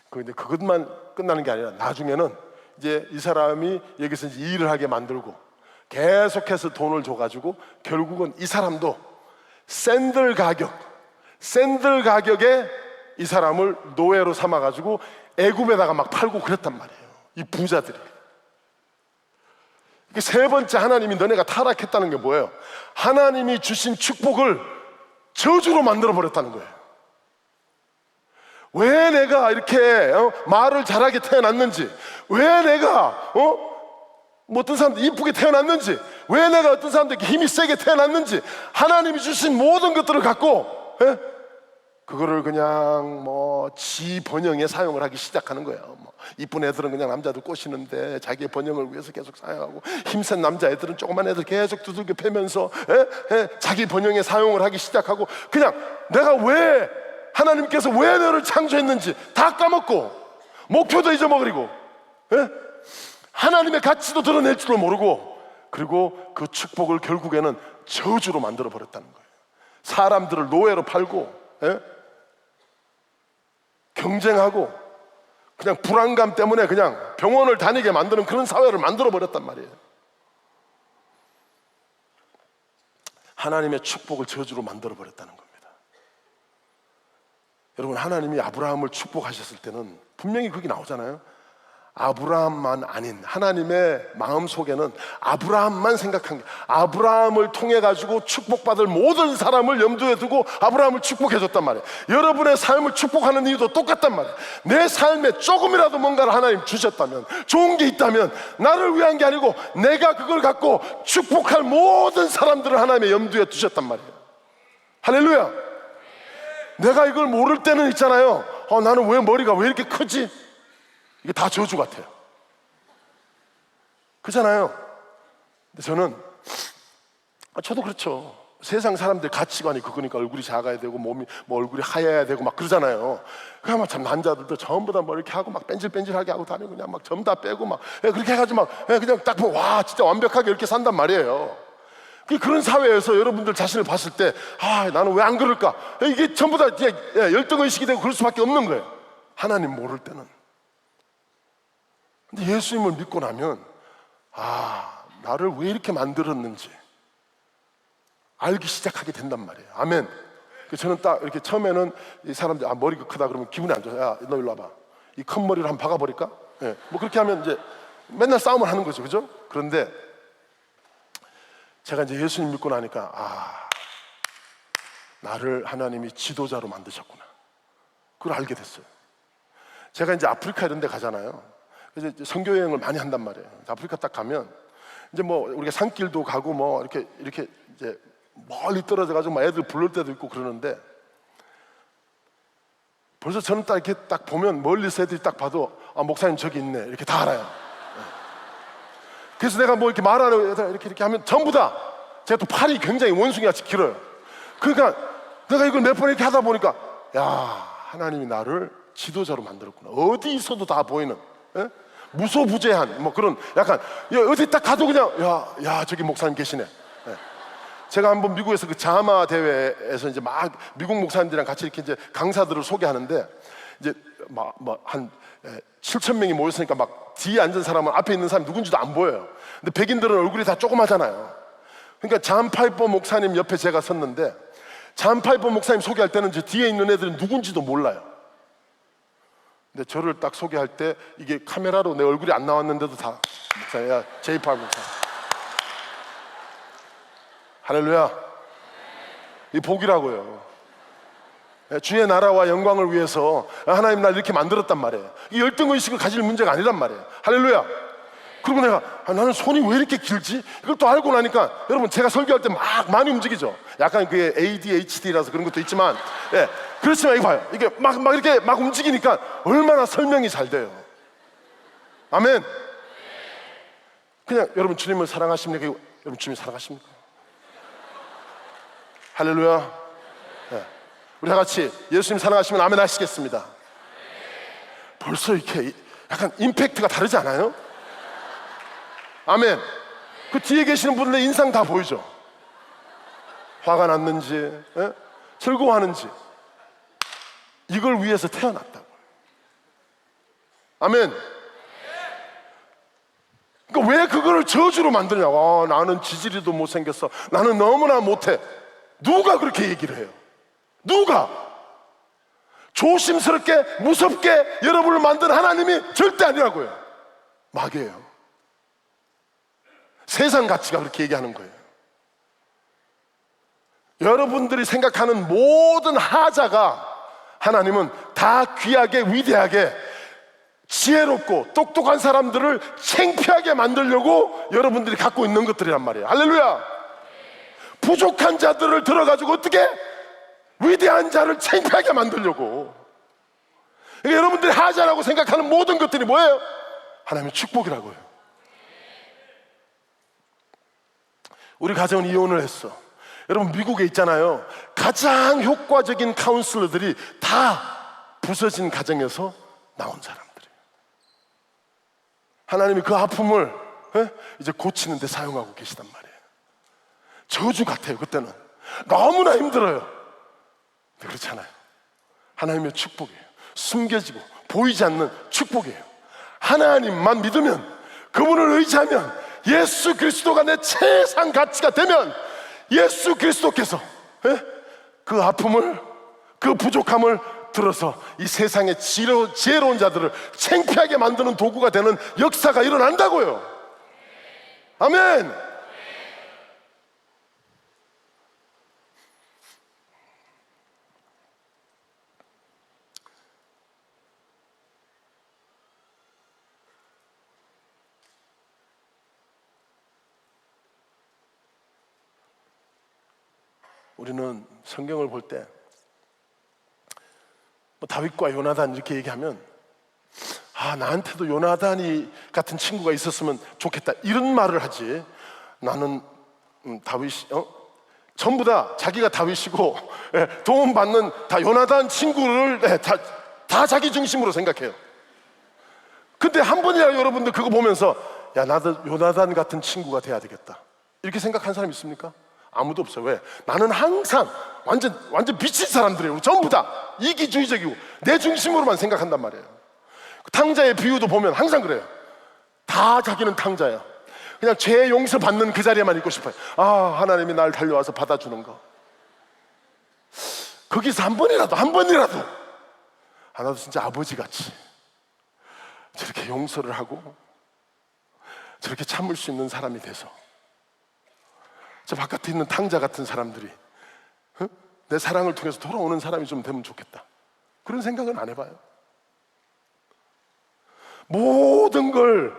그런데 그것만 끝나는 게 아니라 나중에는 이제 이 사람이 여기서 이제 일을 하게 만들고 계속해서 돈을 줘가지고 결국은 이 사람도 샌들 가격에 이 사람을 노예로 삼아가지고 애굽에다가 막 팔고 그랬단 말이에요. 이 부자들이. 세 번째, 하나님이 너네가 타락했다는 게 뭐예요? 하나님이 주신 축복을 저주로 만들어 버렸다는 거예요. 왜 내가 이렇게 말을 잘하게 태어났는지, 왜 내가 뭐 어떤 사람들 이쁘게 태어났는지, 왜 내가 어떤 사람들 힘이 세게 태어났는지, 하나님이 주신 모든 것들을 갖고 그거를 그냥 지 번영에 사용을 하기 시작하는 거예요. 이쁜 애들은 그냥 남자들 꼬시는데 자기의 번영을 위해서 계속 사용하고, 힘센 남자애들은 조그만 애들 계속 두들겨 패면서 자기 번영에 사용을 하기 시작하고, 그냥 내가 왜, 하나님께서 왜 너를 창조했는지 다 까먹고 목표도 잊어먹으리고 하나님의 가치도 드러낼 줄을 모르고, 그리고 그 축복을 결국에는 저주로 만들어 버렸다는 거예요. 사람들을 노예로 팔고 경쟁하고 그냥 불안감 때문에 그냥 병원을 다니게 만드는 그런 사회를 만들어 버렸단 말이에요. 하나님의 축복을 저주로 만들어 버렸다는 겁니다. 여러분, 하나님이 아브라함을 축복하셨을 때는 분명히 그게 나오잖아요. 아브라함만 아닌, 하나님의 마음속에는 아브라함만 생각한 게, 아브라함을 통해 가지고 축복받을 모든 사람을 염두에 두고 아브라함을 축복해줬단 말이에요. 여러분의 삶을 축복하는 이유도 똑같단 말이에요. 내 삶에 조금이라도 뭔가를 하나님 주셨다면, 좋은 게 있다면 나를 위한 게 아니고 내가 그걸 갖고 축복할 모든 사람들을 하나님의 염두에 두셨단 말이에요. 할렐루야. 내가 이걸 모를 때는 있잖아요. 나는 왜 머리가 왜 이렇게 크지? 이게 다 저주 같아요. 그렇잖아요. 근데 저도 그렇죠. 세상 사람들 가치관이 그거니까 얼굴이 작아야 되고 몸이 얼굴이 하얘야 되고 막 그러잖아요. 그냥 참 남자들도 전부 다 이렇게 하고 막 뺀질뺀질하게 하고 다니고 그냥 막 점 다 빼고 막 그렇게 해가지고 막 그냥 딱 보면 와 진짜 완벽하게 이렇게 산단 말이에요. 그런 사회에서 여러분들 자신을 봤을 때 나는 왜 안 그럴까? 이게 전부 다 열등의식이 되고 그럴 수밖에 없는 거예요. 하나님 모를 때는. 근데 예수님을 믿고 나면 나를 왜 이렇게 만들었는지 알기 시작하게 된단 말이에요. 아멘. 저는 딱 이렇게 처음에는 이 사람들 머리가 크다 그러면 기분이 안 좋아요. 야, 너 일로 와봐. 이 큰 머리를 한번 박아버릴까? 뭐 그렇게 하면 이제 맨날 싸움을 하는 거죠, 그죠? 그런데 제가 이제 예수님 믿고 나니까 나를 하나님이 지도자로 만드셨구나. 그걸 알게 됐어요. 제가 이제 아프리카 이런 데 가잖아요. 그래서 선교 여행을 많이 한단 말이에요. 아프리카 딱 가면 이제 뭐 우리가 산길도 가고 뭐 이렇게 이제 멀리 떨어져 가지고 막 애들 부를 때도 있고 그러는데, 벌써 저는 딱 이렇게 딱 보면 멀리서 애들이 딱 봐도 목사님 저기 있네 이렇게 다 알아요. 그래서 내가 뭐 이렇게 말하는 이렇게 하면 전부 다, 제가 또 팔이 굉장히 원숭이같이 길어요. 그러니까 내가 이걸 몇 번 이렇게 하다 보니까 하나님이 나를 지도자로 만들었구나. 어디 있어도 다 보이는, 무소부재한 뭐 그런, 약간 어디 딱 가도 그냥 저기 목사님 계시네. 제가 한번 미국에서 그 자마 대회에서 이제 막 미국 목사님들이랑 같이 이렇게 이제 강사들을 소개하는데, 이제 한 7천 명이 모였으니까 막 뒤에 앉은 사람은 앞에 있는 사람이 누군지도 안 보여요. 근데 백인들은 얼굴이 다 조그마잖아요. 그러니까 잔 파이퍼 목사님 옆에 제가 섰는데, 잔 파이퍼 목사님 소개할 때는 저 뒤에 있는 애들은 누군지도 몰라요. 근데 저를 딱 소개할 때 이게 카메라로 내 얼굴이 안 나왔는데도 다 목사야, 제이팔 목사. 할렐루야. 이 복이라고요. 주의 나라와 영광을 위해서 하나님 날 이렇게 만들었단 말이에요. 이 열등의식을 가질 문제가 아니란 말이에요. 할렐루야. 그리고 내가 나는 손이 왜 이렇게 길지? 이걸 또 알고 나니까, 여러분 제가 설교할 때 막 많이 움직이죠. 약간 그게 ADHD라서 그런 것도 있지만, 그렇지만 이거 봐요. 이게 막 이렇게 막 움직이니까 얼마나 설명이 잘 돼요. 아멘. 그냥 여러분 주님을 사랑하십니까? 여러분 주님 사랑하십니까? 할렐루야. 우리 다 같이 예수님 사랑하시면 아멘 하시겠습니다. 벌써 이렇게 약간 임팩트가 다르지 않아요? 아멘. 그 뒤에 계시는 분들의 인상 다 보이죠? 화가 났는지, 즐거워하는지. 이걸 위해서 태어났다고. 아멘. 그러니까 왜 그거를 저주로 만드냐고. 나는 지지리도 못생겼어, 나는 너무나 못해. 누가 그렇게 얘기를 해요? 누가? 조심스럽게 무섭게 여러분을 만든 하나님이 절대 아니라고요. 마귀예요. 세상 가치가 그렇게 얘기하는 거예요. 여러분들이 생각하는 모든 하자가 하나님은 다 귀하게 위대하게 지혜롭고 똑똑한 사람들을 창피하게 만들려고 여러분들이 갖고 있는 것들이란 말이에요. 할렐루야. 부족한 자들을 들어가지고 어떻게 위대한 자를 창피하게 만들려고. 그러니까 여러분들이 하자라고 생각하는 모든 것들이 뭐예요? 하나님의 축복이라고요. 우리 가정은 이혼을 했어. 여러분 미국에 있잖아요, 가장 효과적인 카운슬러들이 다 부서진 가정에서 나온 사람들이에요. 하나님이 그 아픔을 이제 고치는 데 사용하고 계시단 말이에요. 저주 같아요. 그때는 너무나 힘들어요. 근데 그렇잖아요. 하나님의 축복이에요. 숨겨지고 보이지 않는 축복이에요. 하나님만 믿으면, 그분을 의지하면, 예수 그리스도가 내 최상 가치가 되면, 예수 그리스도께서 그 아픔을, 그 부족함을 들어서 이 세상의 지혜로운 자들을 창피하게 만드는 도구가 되는 역사가 일어난다고요. 아멘. 우리는 성경을 볼 때 다윗과 요나단 이렇게 얘기하면 나한테도 요나단이 같은 친구가 있었으면 좋겠다 이런 말을 하지, 나는 다윗이 전부 다 자기가 다윗이고 도움받는 다 요나단 친구를 다 자기 중심으로 생각해요. 근데 한 번이라도 여러분들 그거 보면서 나도 요나단 같은 친구가 돼야 되겠다, 이렇게 생각하는 사람 있습니까? 아무도 없어요. 왜? 나는 항상 완전 미친 사람들이에요. 전부 다 이기주의적이고 내 중심으로만 생각한단 말이에요. 탕자의 비유도 보면 항상 그래요. 다 자기는 탕자야. 그냥 죄 용서 받는 그 자리에만 있고 싶어요. 아, 하나님이 날 달려와서 받아주는 거. 거기서 한 번이라도 하나도 진짜 아버지같이 저렇게 용서를 하고 저렇게 참을 수 있는 사람이 돼서 저 바깥에 있는 탕자 같은 사람들이 내 사랑을 통해서 돌아오는 사람이 좀 되면 좋겠다, 그런 생각은 안 해봐요. 모든 걸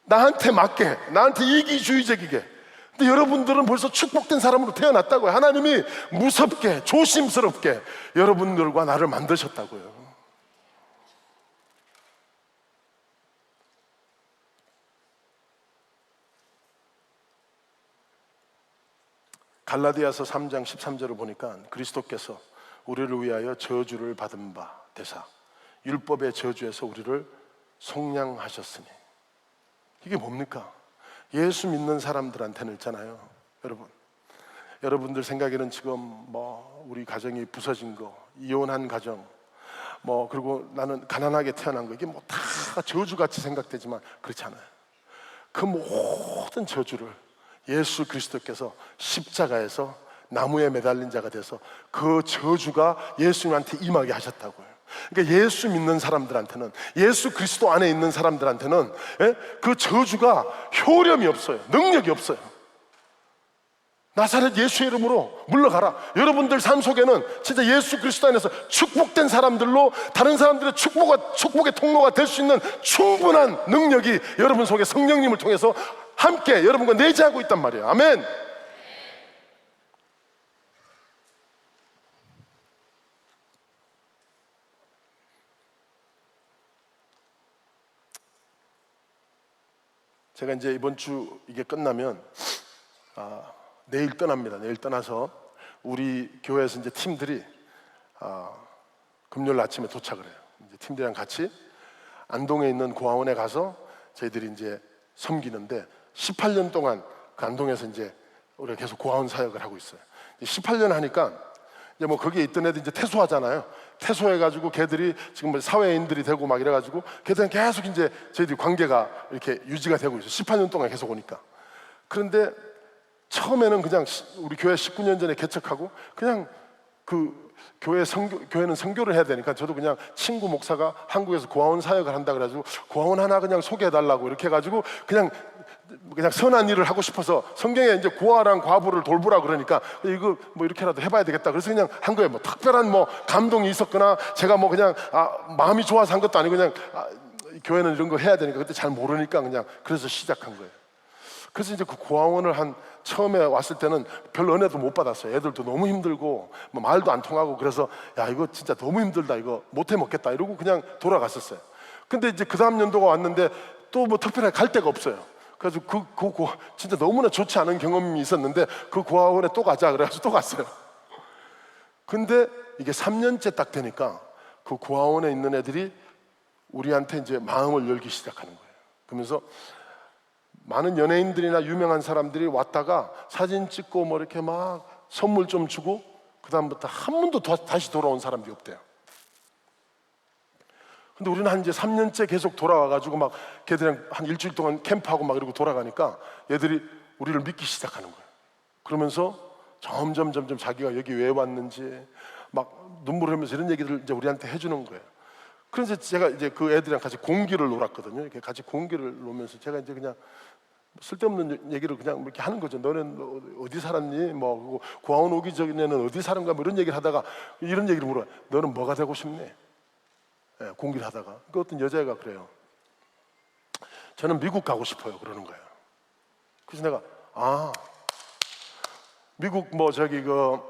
나한테 맞게, 나한테 이기주의적이게. 근데 여러분들은 벌써 축복된 사람으로 태어났다고요. 하나님이 무섭게 조심스럽게 여러분들과 나를 만드셨다고요. 갈라디아서 3장 13절을 보니까 그리스도께서 우리를 위하여 저주를 받은 바 되사 율법의 저주에서 우리를 속량하셨으니. 이게 뭡니까? 예수 믿는 사람들한테는 있잖아요. 여러분들 생각에는 지금 뭐 우리 가정이 부서진 거, 이혼한 가정, 뭐 그리고 나는 가난하게 태어난 거, 이게 뭐 다 저주같이 생각되지만 그렇지 않아요. 그 모든 저주를 예수 그리스도께서 십자가에서 나무에 매달린 자가 돼서 그 저주가 예수님한테 임하게 하셨다고요. 그러니까 예수 믿는 사람들한테는, 예수 그리스도 안에 있는 사람들한테는 그 저주가 효력이 없어요. 능력이 없어요. 나사렛 예수의 이름으로 물러가라. 여러분들 삶 속에는 진짜 예수 그리스도 안에서 축복된 사람들로 다른 사람들의 축복의 통로가 될 수 있는 충분한 능력이 여러분 속에 성령님을 통해서 함께 여러분과 내재하고 있단 말이에요. 아멘. 제가 이제 이번 주 이게 끝나면 내일 떠납니다. 내일 떠나서 우리 교회에서 이제 팀들이 금요일 아침에 도착을 해요. 이제 팀들이랑 같이 안동에 있는 고아원에 가서 저희들이 이제 섬기는데 18년 동안 그 안동에서 이제 우리가 계속 고아원 사역을 하고 있어요. 18년 하니까 이제 뭐 거기에 있던 애들 이제 퇴소하잖아요. 퇴소해가지고 걔들이 지금 뭐 사회인들이 되고 막 이래가지고 걔들은 계속 이제 저희들이 관계가 이렇게 유지가 되고 있어요. 18년 동안 계속 오니까. 그런데 처음에는 그냥 우리 교회 19년 전에 개척하고 그냥 그 교회는 선교를 해야 되니까 저도 그냥 친구 목사가 한국에서 고아원 사역을 한다 그래가지고 고아원 하나 그냥 소개해달라고 이렇게 해가지고 그냥 선한 일을 하고 싶어서 성경에 이제 고아랑 과부를 돌보라 그러니까 이거 뭐 이렇게라도 해봐야 되겠다. 그래서 그냥 한 거예요. 뭐 특별한 뭐 감동이 있었거나 제가 뭐 그냥 마음이 좋아서 한 것도 아니고 그냥 교회는 이런 거 해야 되니까 그때 잘 모르니까 그냥 그래서 시작한 거예요. 그래서 이제 그 고아원을 처음에 왔을 때는 별 은혜도 못 받았어요. 애들도 너무 힘들고 뭐 말도 안 통하고 그래서 야 이거 진짜 너무 힘들다, 이거 못해 먹겠다 이러고 그냥 돌아갔었어요. 근데 이제 그 다음 연도가 왔는데 또 뭐 특별하게 갈 데가 없어요. 그래서 진짜 너무나 좋지 않은 경험이 있었는데 그 고아원에 또 가자 그래가지고 또 갔어요. 근데 이게 3년째 딱 되니까 그 고아원에 있는 애들이 우리한테 이제 마음을 열기 시작하는 거예요. 그러면서 많은 연예인들이나 유명한 사람들이 왔다가 사진 찍고 뭐 이렇게 막 선물 좀 주고 그 다음부터 한 번도 다시 돌아온 사람들이 없대요. 근데 우리는 한 이제 3년째 계속 돌아와가지고 막 걔들이랑 한 일주일 동안 캠프하고 막 이러고 돌아가니까 얘들이 우리를 믿기 시작하는 거예요. 그러면서 점점 자기가 여기 왜 왔는지 막 눈물 흘리면서 이런 얘기를 이제 우리한테 해주는 거예요. 그래서 제가 이제 그 애들이랑 같이 공기를 놀았거든요. 이렇게 같이 공기를 놀면서 제가 이제 그냥 쓸데없는 얘기를 그냥 이렇게 하는 거죠. 너는 어디 살았니? 뭐 고아원 오기 전에는 어디 사는 거야? 뭐 이런 얘기를 하다가 이런 얘기를 물어요. 너는 뭐가 되고 싶니? 네, 공기를 하다가 그 어떤 여자애가 그래요. 저는 미국 가고 싶어요. 그러는 거예요. 그래서 내가 미국 뭐 저기 뭐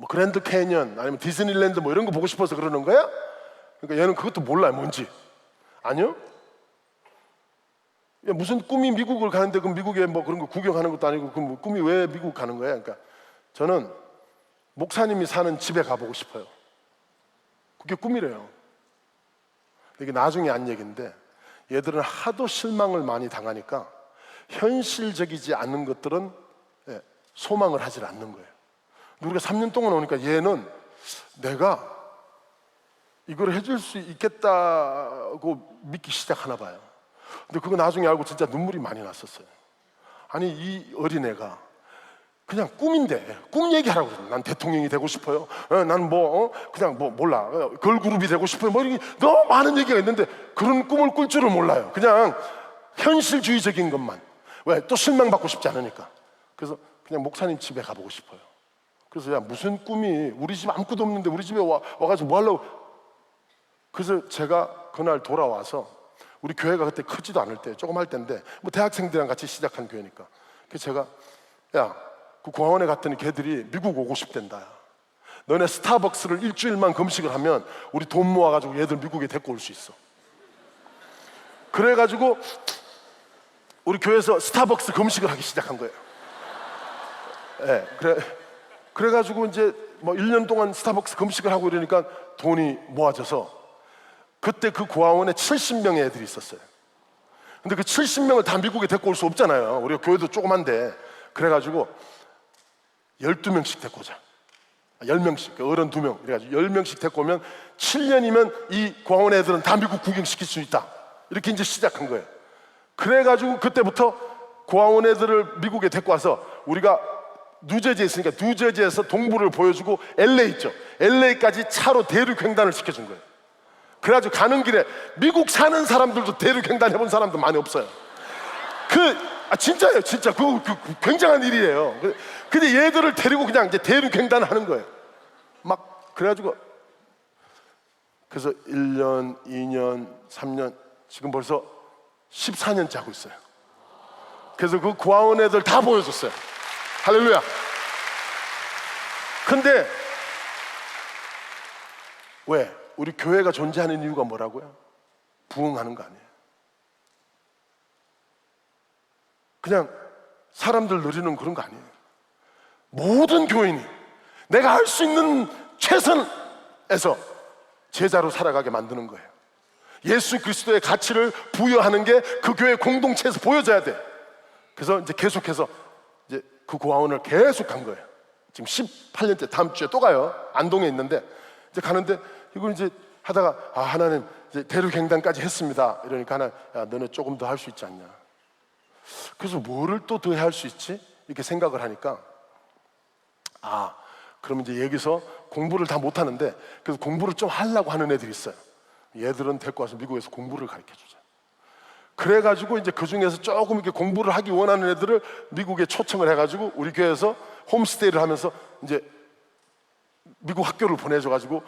그랜드 캐니언 아니면 디즈니랜드 뭐 이런 거 보고 싶어서 그러는 거야? 그러니까 얘는 그것도 몰라요. 뭔지. 아니요? 야, 무슨 꿈이 미국을 가는데 그 미국에 뭐 그런 거 구경하는 것도 아니고 그 뭐 꿈이 왜 미국 가는 거야? 그러니까 저는 목사님이 사는 집에 가보고 싶어요. 그게 꿈이래요. 이게 나중에 한 얘기인데 얘들은 하도 실망을 많이 당하니까 현실적이지 않은 것들은 소망을 하지 않는 거예요. 우리가 3년 동안 오니까 얘는 내가 이걸 해줄 수 있겠다고 믿기 시작하나 봐요. 근데 그거 나중에 알고 진짜 눈물이 많이 났었어요. 아니, 이 어린애가 그냥 꿈인데 꿈 얘기하라고 그러죠. 난 대통령이 되고 싶어요. 난 그냥 몰라. 걸그룹이 되고 싶어요. 이렇게 너무 많은 얘기가 있는데 그런 꿈을 꿀 줄을 몰라요. 그냥 현실주의적인 것만. 왜? 또 실망받고 싶지 않으니까. 그래서 그냥 목사님 집에 가보고 싶어요. 그래서 야, 무슨 꿈이, 우리 집 아무것도 없는데 우리 집에 와가지고 뭐 하려고. 그래서 제가 그날 돌아와서, 우리 교회가 그때 크지도 않을 때, 조금 할 때인데 뭐 대학생들이랑 같이 시작한 교회니까. 그래서 제가, 야, 그 공항원에 갔더니 걔들이 미국 오고 싶댄다. 너네 스타벅스를 일주일만 금식을 하면 우리 돈 모아가지고 얘들 미국에 데리고 올 수 있어. 그래가지고 우리 교회에서 스타벅스 금식을 하기 시작한 거예요. 그래가지고 이제 뭐 1년 동안 스타벅스 금식을 하고 이러니까 돈이 모아져서, 그때 그 고아원에 70명의 애들이 있었어요. 근데 그 70명을 다 미국에 데리고 올 수 없잖아요. 우리가 교회도 조그만데. 그래가지고 12명씩 데리고 오자. 10명씩, 어른 2명. 그래가지고 10명씩 데리고 오면 7년이면 이 고아원 애들은 다 미국 구경시킬 수 있다. 이렇게 이제 시작한 거예요. 그래가지고 그때부터 고아원 애들을 미국에 데리고 와서, 우리가 뉴저지에 있으니까 뉴저지에서 동부를 보여주고 LA 있죠. LA까지 차로 대륙 횡단을 시켜준 거예요. 그래가지고 가는 길에 미국 사는 사람들도 대륙 횡단 해본 사람도 많이 없어요. 진짜예요, 진짜. 그 굉장한 일이에요. 근데 얘들을 데리고 그냥 이제 대륙 횡단을 하는 거예요. 막 그래가지고, 그래서 1년, 2년, 3년, 지금 벌써 14년째 하고 있어요. 그래서 그 고아원 애들 다 보여줬어요. 할렐루야. 근데 왜? 우리 교회가 존재하는 이유가 뭐라고요? 부흥하는 거 아니에요. 그냥 사람들 누리는 그런 거 아니에요. 모든 교인이 내가 할 수 있는 최선에서 제자로 살아가게 만드는 거예요. 예수 그리스도의 가치를 부여하는 게 그 교회 공동체에서 보여져야 돼. 그래서 이제 계속해서 이제 그 고아원을 계속 간 거예요. 지금 18년째, 다음 주에 또 가요. 안동에 있는데, 이제 가는데 이걸 이제 하다가, 하나님 이제 대륙 횡단까지 했습니다. 이러니까 하나, 야, 너네 조금 더 할 수 있지 않냐. 그래서 뭐를 또 더 할 수 있지? 이렇게 생각을 하니까, 그럼 이제 여기서 공부를 다 못하는데, 그래서 공부를 좀 하려고 하는 애들이 있어요. 얘들은 데리고 와서 미국에서 공부를 가르쳐 주자. 그래가지고 이제 그 중에서 조금 이렇게 공부를 하기 원하는 애들을 미국에 초청을 해가지고 우리 교회에서 홈스테이를 하면서 이제 미국 학교를 보내줘가지고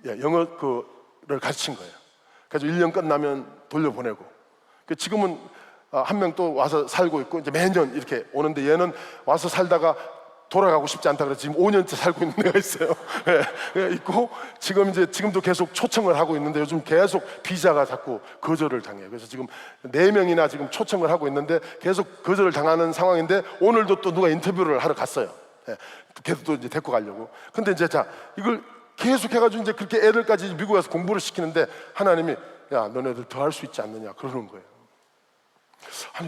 영어를 가르친 거예요. 그래서 1년 끝나면 돌려보내고, 지금은 한 명 또 와서 살고 있고, 이제 매년 이렇게 오는데, 얘는 와서 살다가 돌아가고 싶지 않다 그래서 지금 5년째 살고 있는 애가 있어요. 있고, 지금도 계속 초청을 하고 있는데, 요즘 계속 비자가 자꾸 거절을 당해요. 그래서 지금 4명이나 지금 초청을 하고 있는데 계속 거절을 당하는 상황인데, 오늘도 또 누가 인터뷰를 하러 갔어요. 계속 또 이제 데리고 가려고. 근데 이제 이걸 계속 해가지고 이제 그렇게 애들까지 미국에 가서 공부를 시키는데, 하나님이, 야, 너네들 더 할 수 있지 않느냐 그러는 거예요.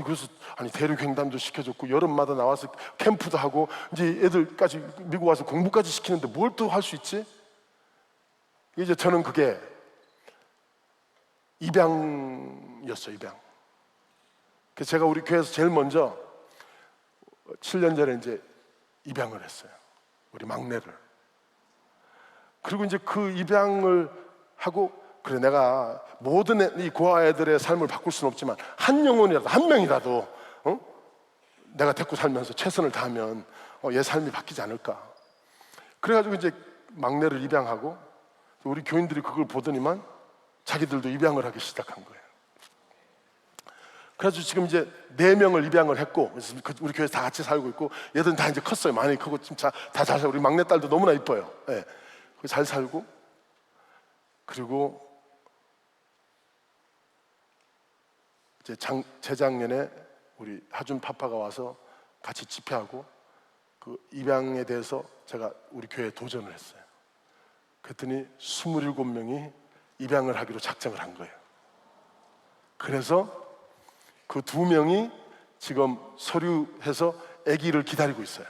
그래서 대륙 횡단도 시켜줬고, 여름마다 나와서 캠프도 하고, 이제 애들까지 미국 와서 공부까지 시키는데 뭘 또 할 수 있지? 이제 저는 그게 입양이었어요, 입양. 그래서 제가 우리 교회에서 제일 먼저 7년 전에 이제 입양을 했어요, 우리 막내를. 그리고 이제 그 입양을 하고, 그래, 내가 모든 이 고아 애들의 삶을 바꿀 수는 없지만 한 영혼이라도, 한 명이라도 내가 데리고 살면서 최선을 다하면 얘 삶이 바뀌지 않을까. 그래가지고 이제 막내를 입양하고, 우리 교인들이 그걸 보더니만 자기들도 입양을 하기 시작한 거예요. 그래서 지금 이제 4명을 입양을 했고, 우리 교회에서 다 같이 살고 있고, 얘들은 다 이제 컸어요. 많이 크고 진짜 다 잘 살고, 우리 막내딸도 너무나 이뻐요. 잘 살고, 그리고 이제 재작년에 우리 하준 파파가 와서 같이 집회하고, 그 입양에 대해서 제가 우리 교회에 도전을 했어요. 그랬더니 27명이 입양을 하기로 작정을 한 거예요. 그래서 그 2명이 지금 서류해서 아기를 기다리고 있어요.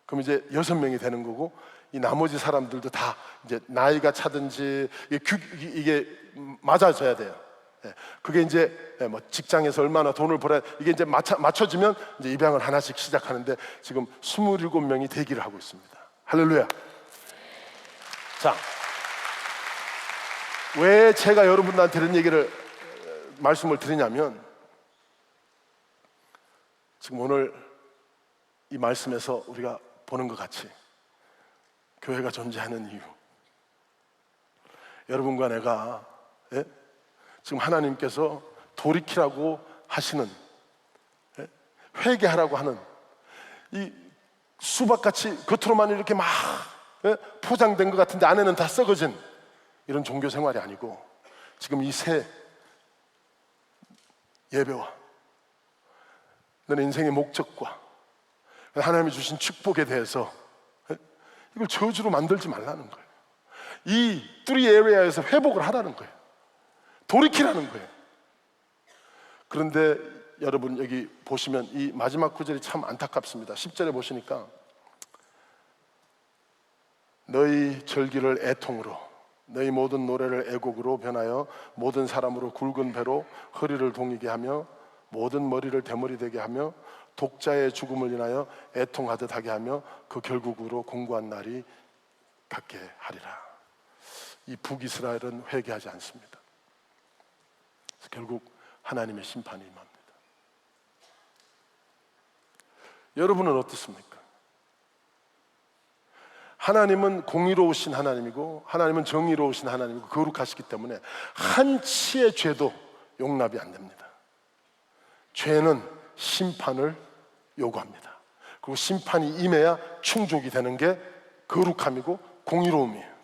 그럼 이제 6명이 되는 거고, 이 나머지 사람들도 다 이제 나이가 차든지 이게 맞아져야 돼요. 예, 그게 이제 뭐 직장에서 얼마나 돈을 벌어야, 이게 이제 맞춰지면 이제 입양을 하나씩 시작하는데, 지금 27명이 대기를 하고 있습니다. 할렐루야. 자, 왜 제가 여러분들한테 이런 얘기를 말씀을 드리냐면, 지금 오늘 이 말씀에서 우리가 보는 것 같이 교회가 존재하는 이유, 여러분과 내가, 예? 지금 하나님께서 돌이키라고 하시는, 예? 회개하라고 하는 이 수박같이 겉으로만 이렇게 막, 예? 포장된 것 같은데 안에는 다 썩어진 이런 종교 생활이 아니고, 지금 이 새 예배와 너의 인생의 목적과 하나님이 주신 축복에 대해서, 예? 이걸 저주로 만들지 말라는 거예요. 이 3 에리아에서 회복을 하라는 거예요. 돌이키라는 거예요. 그런데 여러분 여기 보시면 이 마지막 구절이 참 안타깝습니다. 10절에 보시니까, 너희 절기를 애통으로, 너희 모든 노래를 애곡으로 변하여 모든 사람으로 굵은 배로 허리를 동이게 하며 모든 머리를 대머리 되게 하며 독자의 죽음을 인하여 애통하듯 하게 하며 그 결국으로 공고한 날이 갖게 하리라. 이 북이스라엘은 회개하지 않습니다. 그래서 결국 하나님의 심판이 임합니다. 여러분은 어떻습니까? 하나님은 공의로우신 하나님이고, 하나님은 정의로우신 하나님이고 거룩하시기 때문에 한치의 죄도 용납이 안 됩니다. 죄는 심판을 요구합니다. 그리고 심판이 임해야 충족이 되는 게 거룩함이고 공의로움이에요.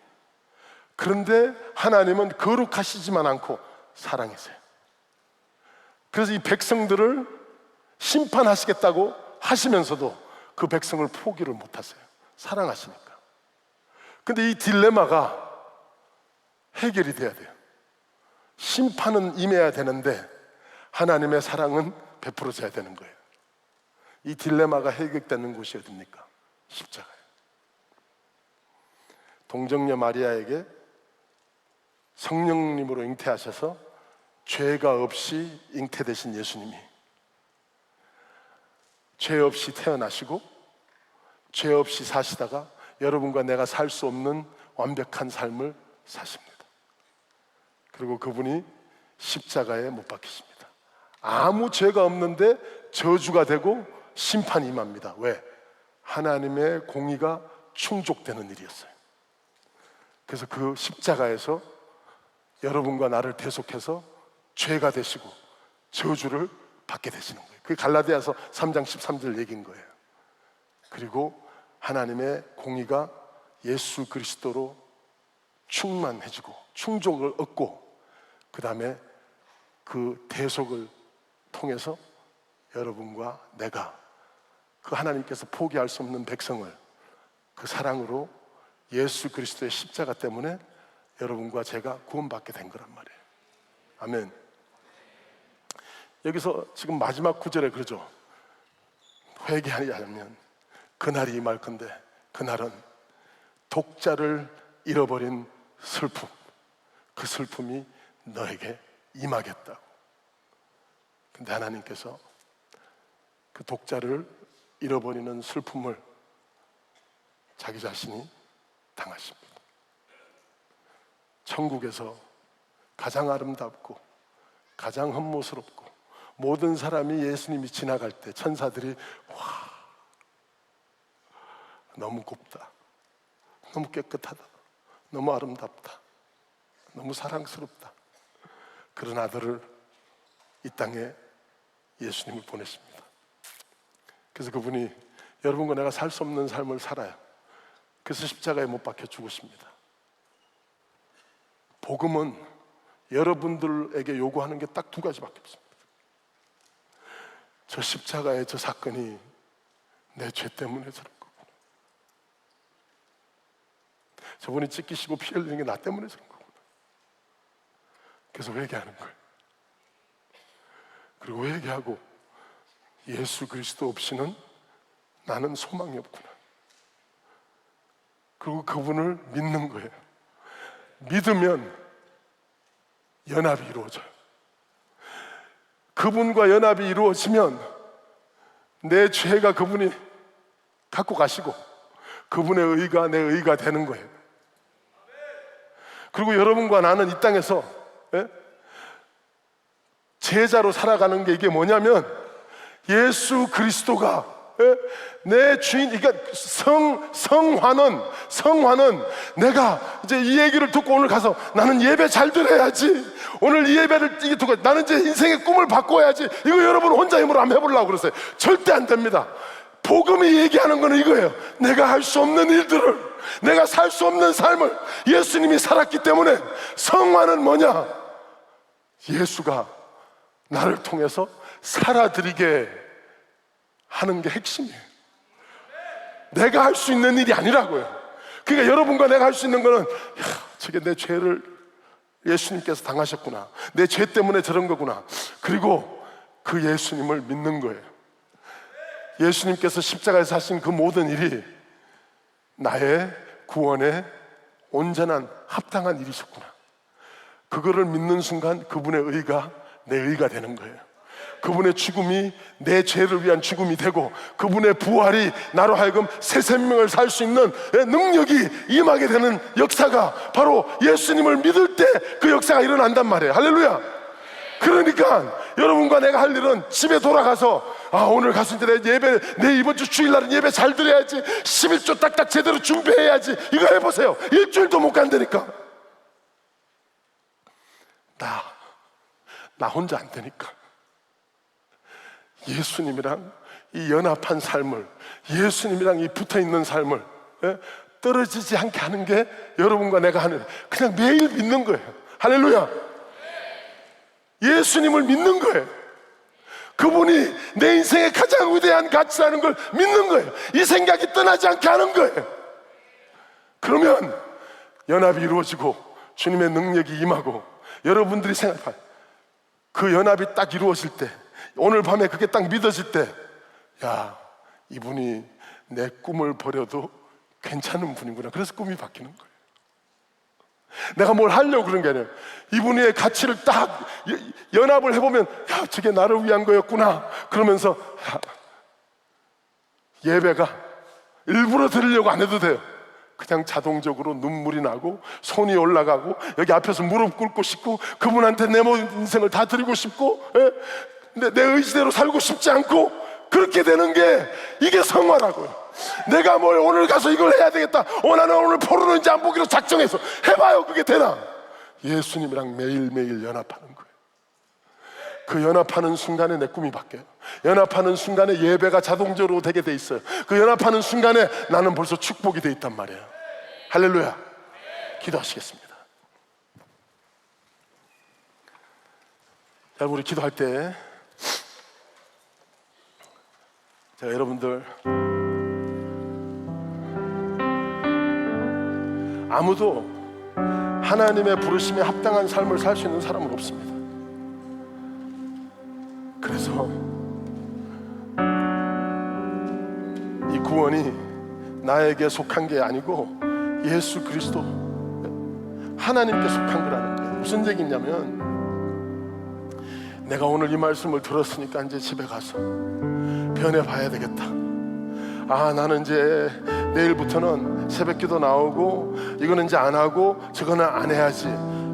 그런데 하나님은 거룩하시지만 않고 사랑이세요. 그래서 이 백성들을 심판하시겠다고 하시면서도 그 백성을 포기를 못하세요. 사랑하시니까. 근데 이 딜레마가 해결이 돼야 돼요. 심판은 임해야 되는데 하나님의 사랑은 베풀어져야 되는 거예요. 이 딜레마가 해결되는 곳이 어딥니까? 십자가예요. 동정녀 마리아에게 성령님으로 잉태하셔서 죄가 없이 잉태되신 예수님이 죄 없이 태어나시고 죄 없이 사시다가 여러분과 내가 살 수 없는 완벽한 삶을 사십니다. 그리고 그분이 십자가에 못 박히십니다. 아무 죄가 없는데 저주가 되고 심판이 임합니다. 왜? 하나님의 공의가 충족되는 일이었어요. 그래서 그 십자가에서 여러분과 나를 대속해서 죄가 되시고 저주를 받게 되시는 거예요. 그게 갈라디아서 3장 13절 얘기인 거예요. 그리고 하나님의 공의가 예수 그리스도로 충만해지고 충족을 얻고, 그 다음에 그 대속을 통해서 여러분과 내가 그 하나님께서 포기할 수 없는 백성을 그 사랑으로 예수 그리스도의 십자가 때문에 여러분과 제가 구원받게 된 거란 말이에요. 아멘. 여기서 지금 마지막 구절에 그러죠. 회개하지 않으면 그날이 임할 건데 그날은 독자를 잃어버린 슬픔, 그 슬픔이 너에게 임하겠다고. 근데 하나님께서 그 독자를 잃어버리는 슬픔을 자기 자신이 당하십니다. 천국에서 가장 아름답고 가장 흠모스럽고 모든 사람이 예수님이 지나갈 때 천사들이 와, 너무 곱다, 너무 깨끗하다, 너무 아름답다, 너무 사랑스럽다, 그런 아들을 이 땅에 예수님을 보내십니다. 그래서 그분이 여러분과 내가 살 수 없는 삶을 살아요. 그래서 십자가에 못 박혀 죽으십니다. 복음은 여러분들에게 요구하는 게 딱 2가지밖에 없습니다. 저 십자가의 저 사건이 내 죄 때문에 저런 거구나. 저분이 찢기시고 피 흘리는 게 나 때문에 저런 거구나. 그래서 회개하는 거예요. 그리고 회개하고 예수 그리스도 없이는 나는 소망이 없구나. 그리고 그분을 믿는 거예요. 믿으면 연합이 이루어져요. 그분과 연합이 이루어지면 내 죄가 그분이 갖고 가시고 그분의 의가 내 의가 되는 거예요. 그리고 여러분과 나는 이 땅에서 제자로 살아가는 게 이게 뭐냐면 예수 그리스도가 내 주인, 그러니까 성화는 내가 이제 이 얘기를 듣고 오늘 가서 나는 예배 잘 드려야지, 오늘 이 예배를 듣고 나는 이제 인생의 꿈을 바꿔야지, 이거 여러분 혼자 힘으로 한번 해보려고 그러세요. 절대 안 됩니다. 복음이 얘기하는 거는 이거예요. 내가 할 수 없는 일들을, 내가 살 수 없는 삶을 예수님이 살았기 때문에 성화는 뭐냐? 예수가 나를 통해서 살아드리게 하는 게 핵심이에요. 내가 할 수 있는 일이 아니라고요. 그러니까 여러분과 내가 할 수 있는 거는 저게 내 죄를 예수님께서 당하셨구나, 내 죄 때문에 저런 거구나, 그리고 그 예수님을 믿는 거예요. 예수님께서 십자가에서 하신 그 모든 일이 나의 구원에 온전한 합당한 일이셨구나. 그거를 믿는 순간 그분의 의가 내 의가 되는 거예요. 그분의 죽음이 내 죄를 위한 죽음이 되고 그분의 부활이 나로 하여금 새 생명을 살 수 있는 능력이 임하게 되는 역사가 바로 예수님을 믿을 때 그 역사가 일어난단 말이에요. 할렐루야. 그러니까 여러분과 내가 할 일은 집에 돌아가서 오늘 가서 이제 내 이번 주 주일날은 예배 잘 드려야지, 11조 딱딱 제대로 준비해야지, 이거 해보세요. 일주일도 못 간다니까. 나 혼자 안 되니까 예수님이랑 이 연합한 삶을, 예수님이랑 이 붙어있는 삶을 떨어지지 않게 하는 게 여러분과 내가 하는, 그냥 매일 믿는 거예요. 할렐루야. 예수님을 믿는 거예요. 그분이 내 인생의 가장 위대한 가치라는 걸 믿는 거예요. 이 생각이 떠나지 않게 하는 거예요. 그러면 연합이 이루어지고 주님의 능력이 임하고 여러분들이 생각할 그 연합이 딱 이루어질 때, 오늘 밤에 그게 딱 믿어질 때, 야, 이분이 내 꿈을 버려도 괜찮은 분이구나. 그래서 꿈이 바뀌는 거예요. 내가 뭘 하려고 그런 게 아니에요. 이분의 가치를 딱 연합을 해보면, 야, 저게 나를 위한 거였구나. 그러면서 예배가 일부러 드리려고 안 해도 돼요. 그냥 자동적으로 눈물이 나고 손이 올라가고 여기 앞에서 무릎 꿇고 싶고 그분한테 내 모든 인생을 다 드리고 싶고 내 의지대로 살고 싶지 않고 그렇게 되는 게 이게 성화라고요. 내가 뭘 오늘 가서 이걸 해야 되겠다, 나는 오늘 포르노인지 안 보기로 작정해서 해봐요. 그게 되나? 예수님이랑 매일매일 연합하는 거예요. 그 연합하는 순간에 내 꿈이 바뀌어요. 연합하는 순간에 예배가 자동적으로 되게 돼 있어요. 그 연합하는 순간에 나는 벌써 축복이 돼 있단 말이에요. 할렐루야. 기도하시겠습니다. 자, 우리 기도할 때 제가 여러분들 아무도 하나님의 부르심에 합당한 삶을 살 수 있는 사람은 없습니다. 그래서 이 구원이 나에게 속한 게 아니고 예수 그리스도 하나님께 속한 거라는 거예요. 무슨 얘기냐면, 내가 오늘 이 말씀을 들었으니까 이제 집에 가서 변해봐야 되겠다. 나는 이제 내일부터는 새벽기도 나오고 이거는 이제 안 하고 저거는 안 해야지.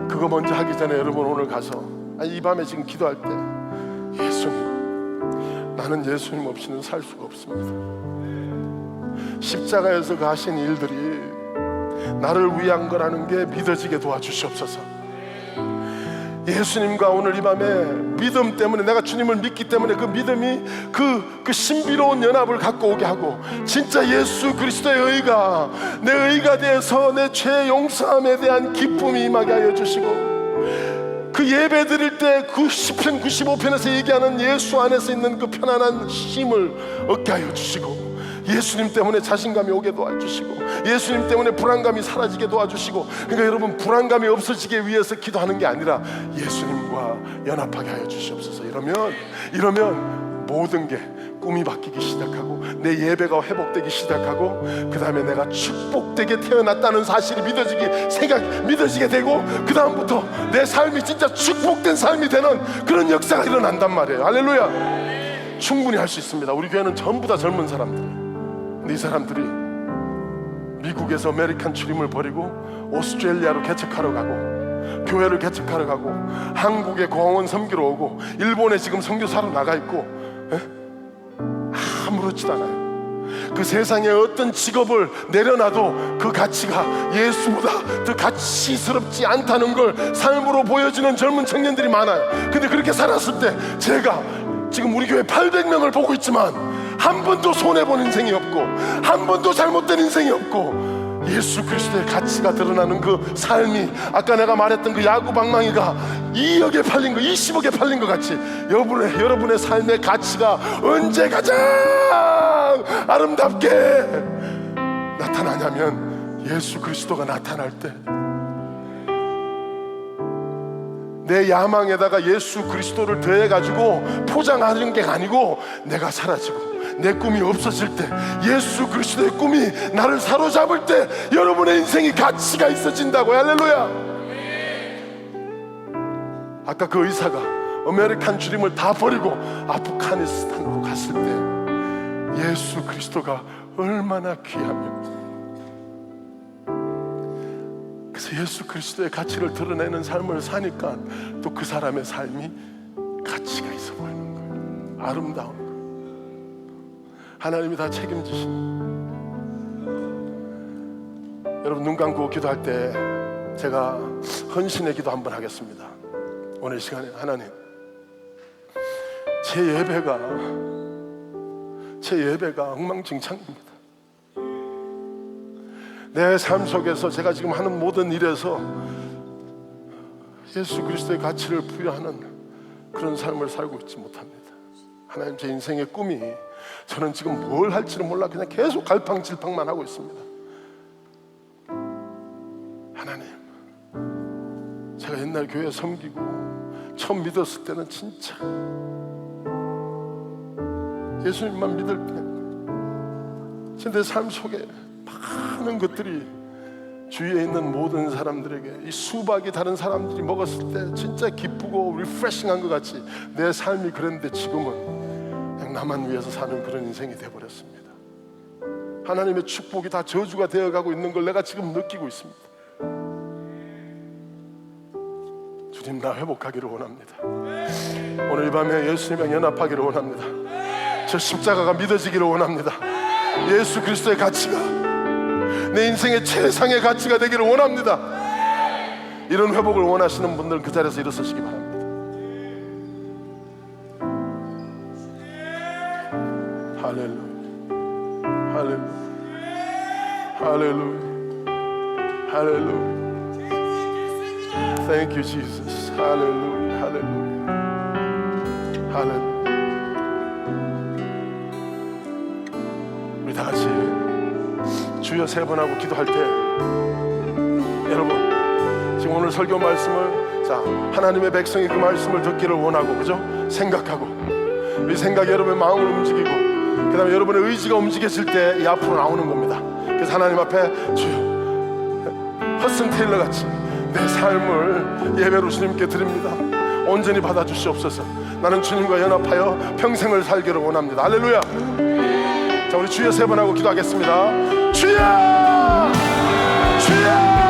그거 먼저 하기 전에 여러분 오늘 가서 이 밤에 지금 기도할 때, 예수님, 나는 예수님 없이는 살 수가 없습니다. 십자가에서 그 하신 일들이 나를 위한 거라는 게 믿어지게 도와주시옵소서. 예수님과 오늘 이 밤에 믿음 때문에, 내가 주님을 믿기 때문에 그 믿음이 그 신비로운 연합을 갖고 오게 하고, 진짜 예수 그리스도의 의가 내 의가 되어서 내 죄 용서함에 대한 기쁨이 임하게 하여 주시고, 그 예배 드릴 때 그 시편 95편에서 얘기하는 예수 안에서 있는 그 편안한 힘을 얻게 하여 주시고, 예수님 때문에 자신감이 오게 도와주시고, 예수님 때문에 불안감이 사라지게 도와주시고. 그러니까 여러분, 불안감이 없어지기 위해서 기도하는 게 아니라 예수님과 연합하게 하여 주시옵소서. 이러면 모든 게 꿈이 바뀌기 시작하고 내 예배가 회복되기 시작하고 그 다음에 내가 축복되게 태어났다는 사실이 믿어지게 되고 그 다음부터 내 삶이 진짜 축복된 삶이 되는 그런 역사가 일어난단 말이에요. 할렐루야. 충분히 할 수 있습니다. 우리 교회는 전부 다 젊은 사람들. 근데 이 사람들이 미국에서 아메리칸 출임을 버리고 오스트레일리아로 개척하러 가고 교회를 개척하러 가고 한국에 공원 섬기러 오고 일본에 지금 선교사로 나가 있고 아무렇지도 않아요. 그 세상에 어떤 직업을 내려놔도 그 가치가 예수보다 더 가치스럽지 않다는 걸 삶으로 보여주는 젊은 청년들이 많아요. 근데 그렇게 살았을 때 제가 지금 우리 교회 800명을 보고 있지만 한 번도 손해본 인생이 없고 한 번도 잘못된 인생이 없고 예수 그리스도의 가치가 드러나는 그 삶이 아까 내가 말했던 그 야구 방망이가 2억에 팔린 거 20억에 팔린 것 같이 여러분의 삶의 가치가 언제 가장 아름답게 나타나냐면 예수 그리스도가 나타날 때 내 야망에다가 예수 그리스도를 더해가지고 포장하는 게 아니고 내가 사라지고 내 꿈이 없어질 때 예수 그리스도의 꿈이 나를 사로잡을 때 여러분의 인생이 가치가 있어진다고요. 할렐루야. 아까 그 의사가 아메리칸 주림을 다 버리고 아프가니스탄으로 갔을 때 예수 그리스도가 얼마나 귀하며 그래서 예수 그리스도의 가치를 드러내는 삶을 사니까 또 그 사람의 삶이 가치가 있어 보이는 거예요. 아름다운 거예요. 하나님이 다 책임지시는. 여러분 눈 감고 기도할 때 제가 헌신의 기도 한번 하겠습니다. 오늘 시간에 하나님 제 예배가 엉망진창입니다. 내 삶 속에서 제가 지금 하는 모든 일에서 예수 그리스도의 가치를 부여하는 그런 삶을 살고 있지 못합니다. 하나님 제 인생의 꿈이 저는 지금 뭘 할지를 몰라 그냥 계속 갈팡질팡만 하고 있습니다. 하나님 제가 옛날 교회 섬기고 처음 믿었을 때는 진짜 예수님만 믿을 때 내 삶 속에 많은 것들이 주위에 있는 모든 사람들에게 이 수박이 다른 사람들이 먹었을 때 진짜 기쁘고 리프레싱한 것 같이 내 삶이 그랬는데 지금은 그냥 나만 위해서 사는 그런 인생이 되어버렸습니다. 하나님의 축복이 다 저주가 되어가고 있는 걸 내가 지금 느끼고 있습니다. 주님 나 회복하기를 원합니다. 오늘 이 밤에 예수님과 연합하기를 원합니다. 저 십자가가 믿어지기를 원합니다. 예수 그리스도의 가치가 내 인생의 최상의 가치가 되기를 원합니다. 이런 회복을 원하시는 분들은 그 자리에서 일어서시기 바랍니다. 할렐루야, 할렐루야, 할렐루야, 할렐루야. Thank you, Jesus. 할렐루야, 할렐루야, 할렐루야. 우리 다 같이 주여 3번 하고 기도할 때 여러분 지금 오늘 설교 말씀을 자 하나님의 백성이 그 말씀을 듣기를 원하고 그죠? 생각하고 이 생각이 여러분의 마음을 움직이고 그 다음에 여러분의 의지가 움직여질 때 이 앞으로 나오는 겁니다. 그래서 하나님 앞에 주여 허슨 테일러 같이 내 삶을 예배로 주님께 드립니다. 온전히 받아주시옵소서. 나는 주님과 연합하여 평생을 살기를 원합니다. 할렐루야. 자 우리 주여 3번 하고 기도하겠습니다. 주여 주여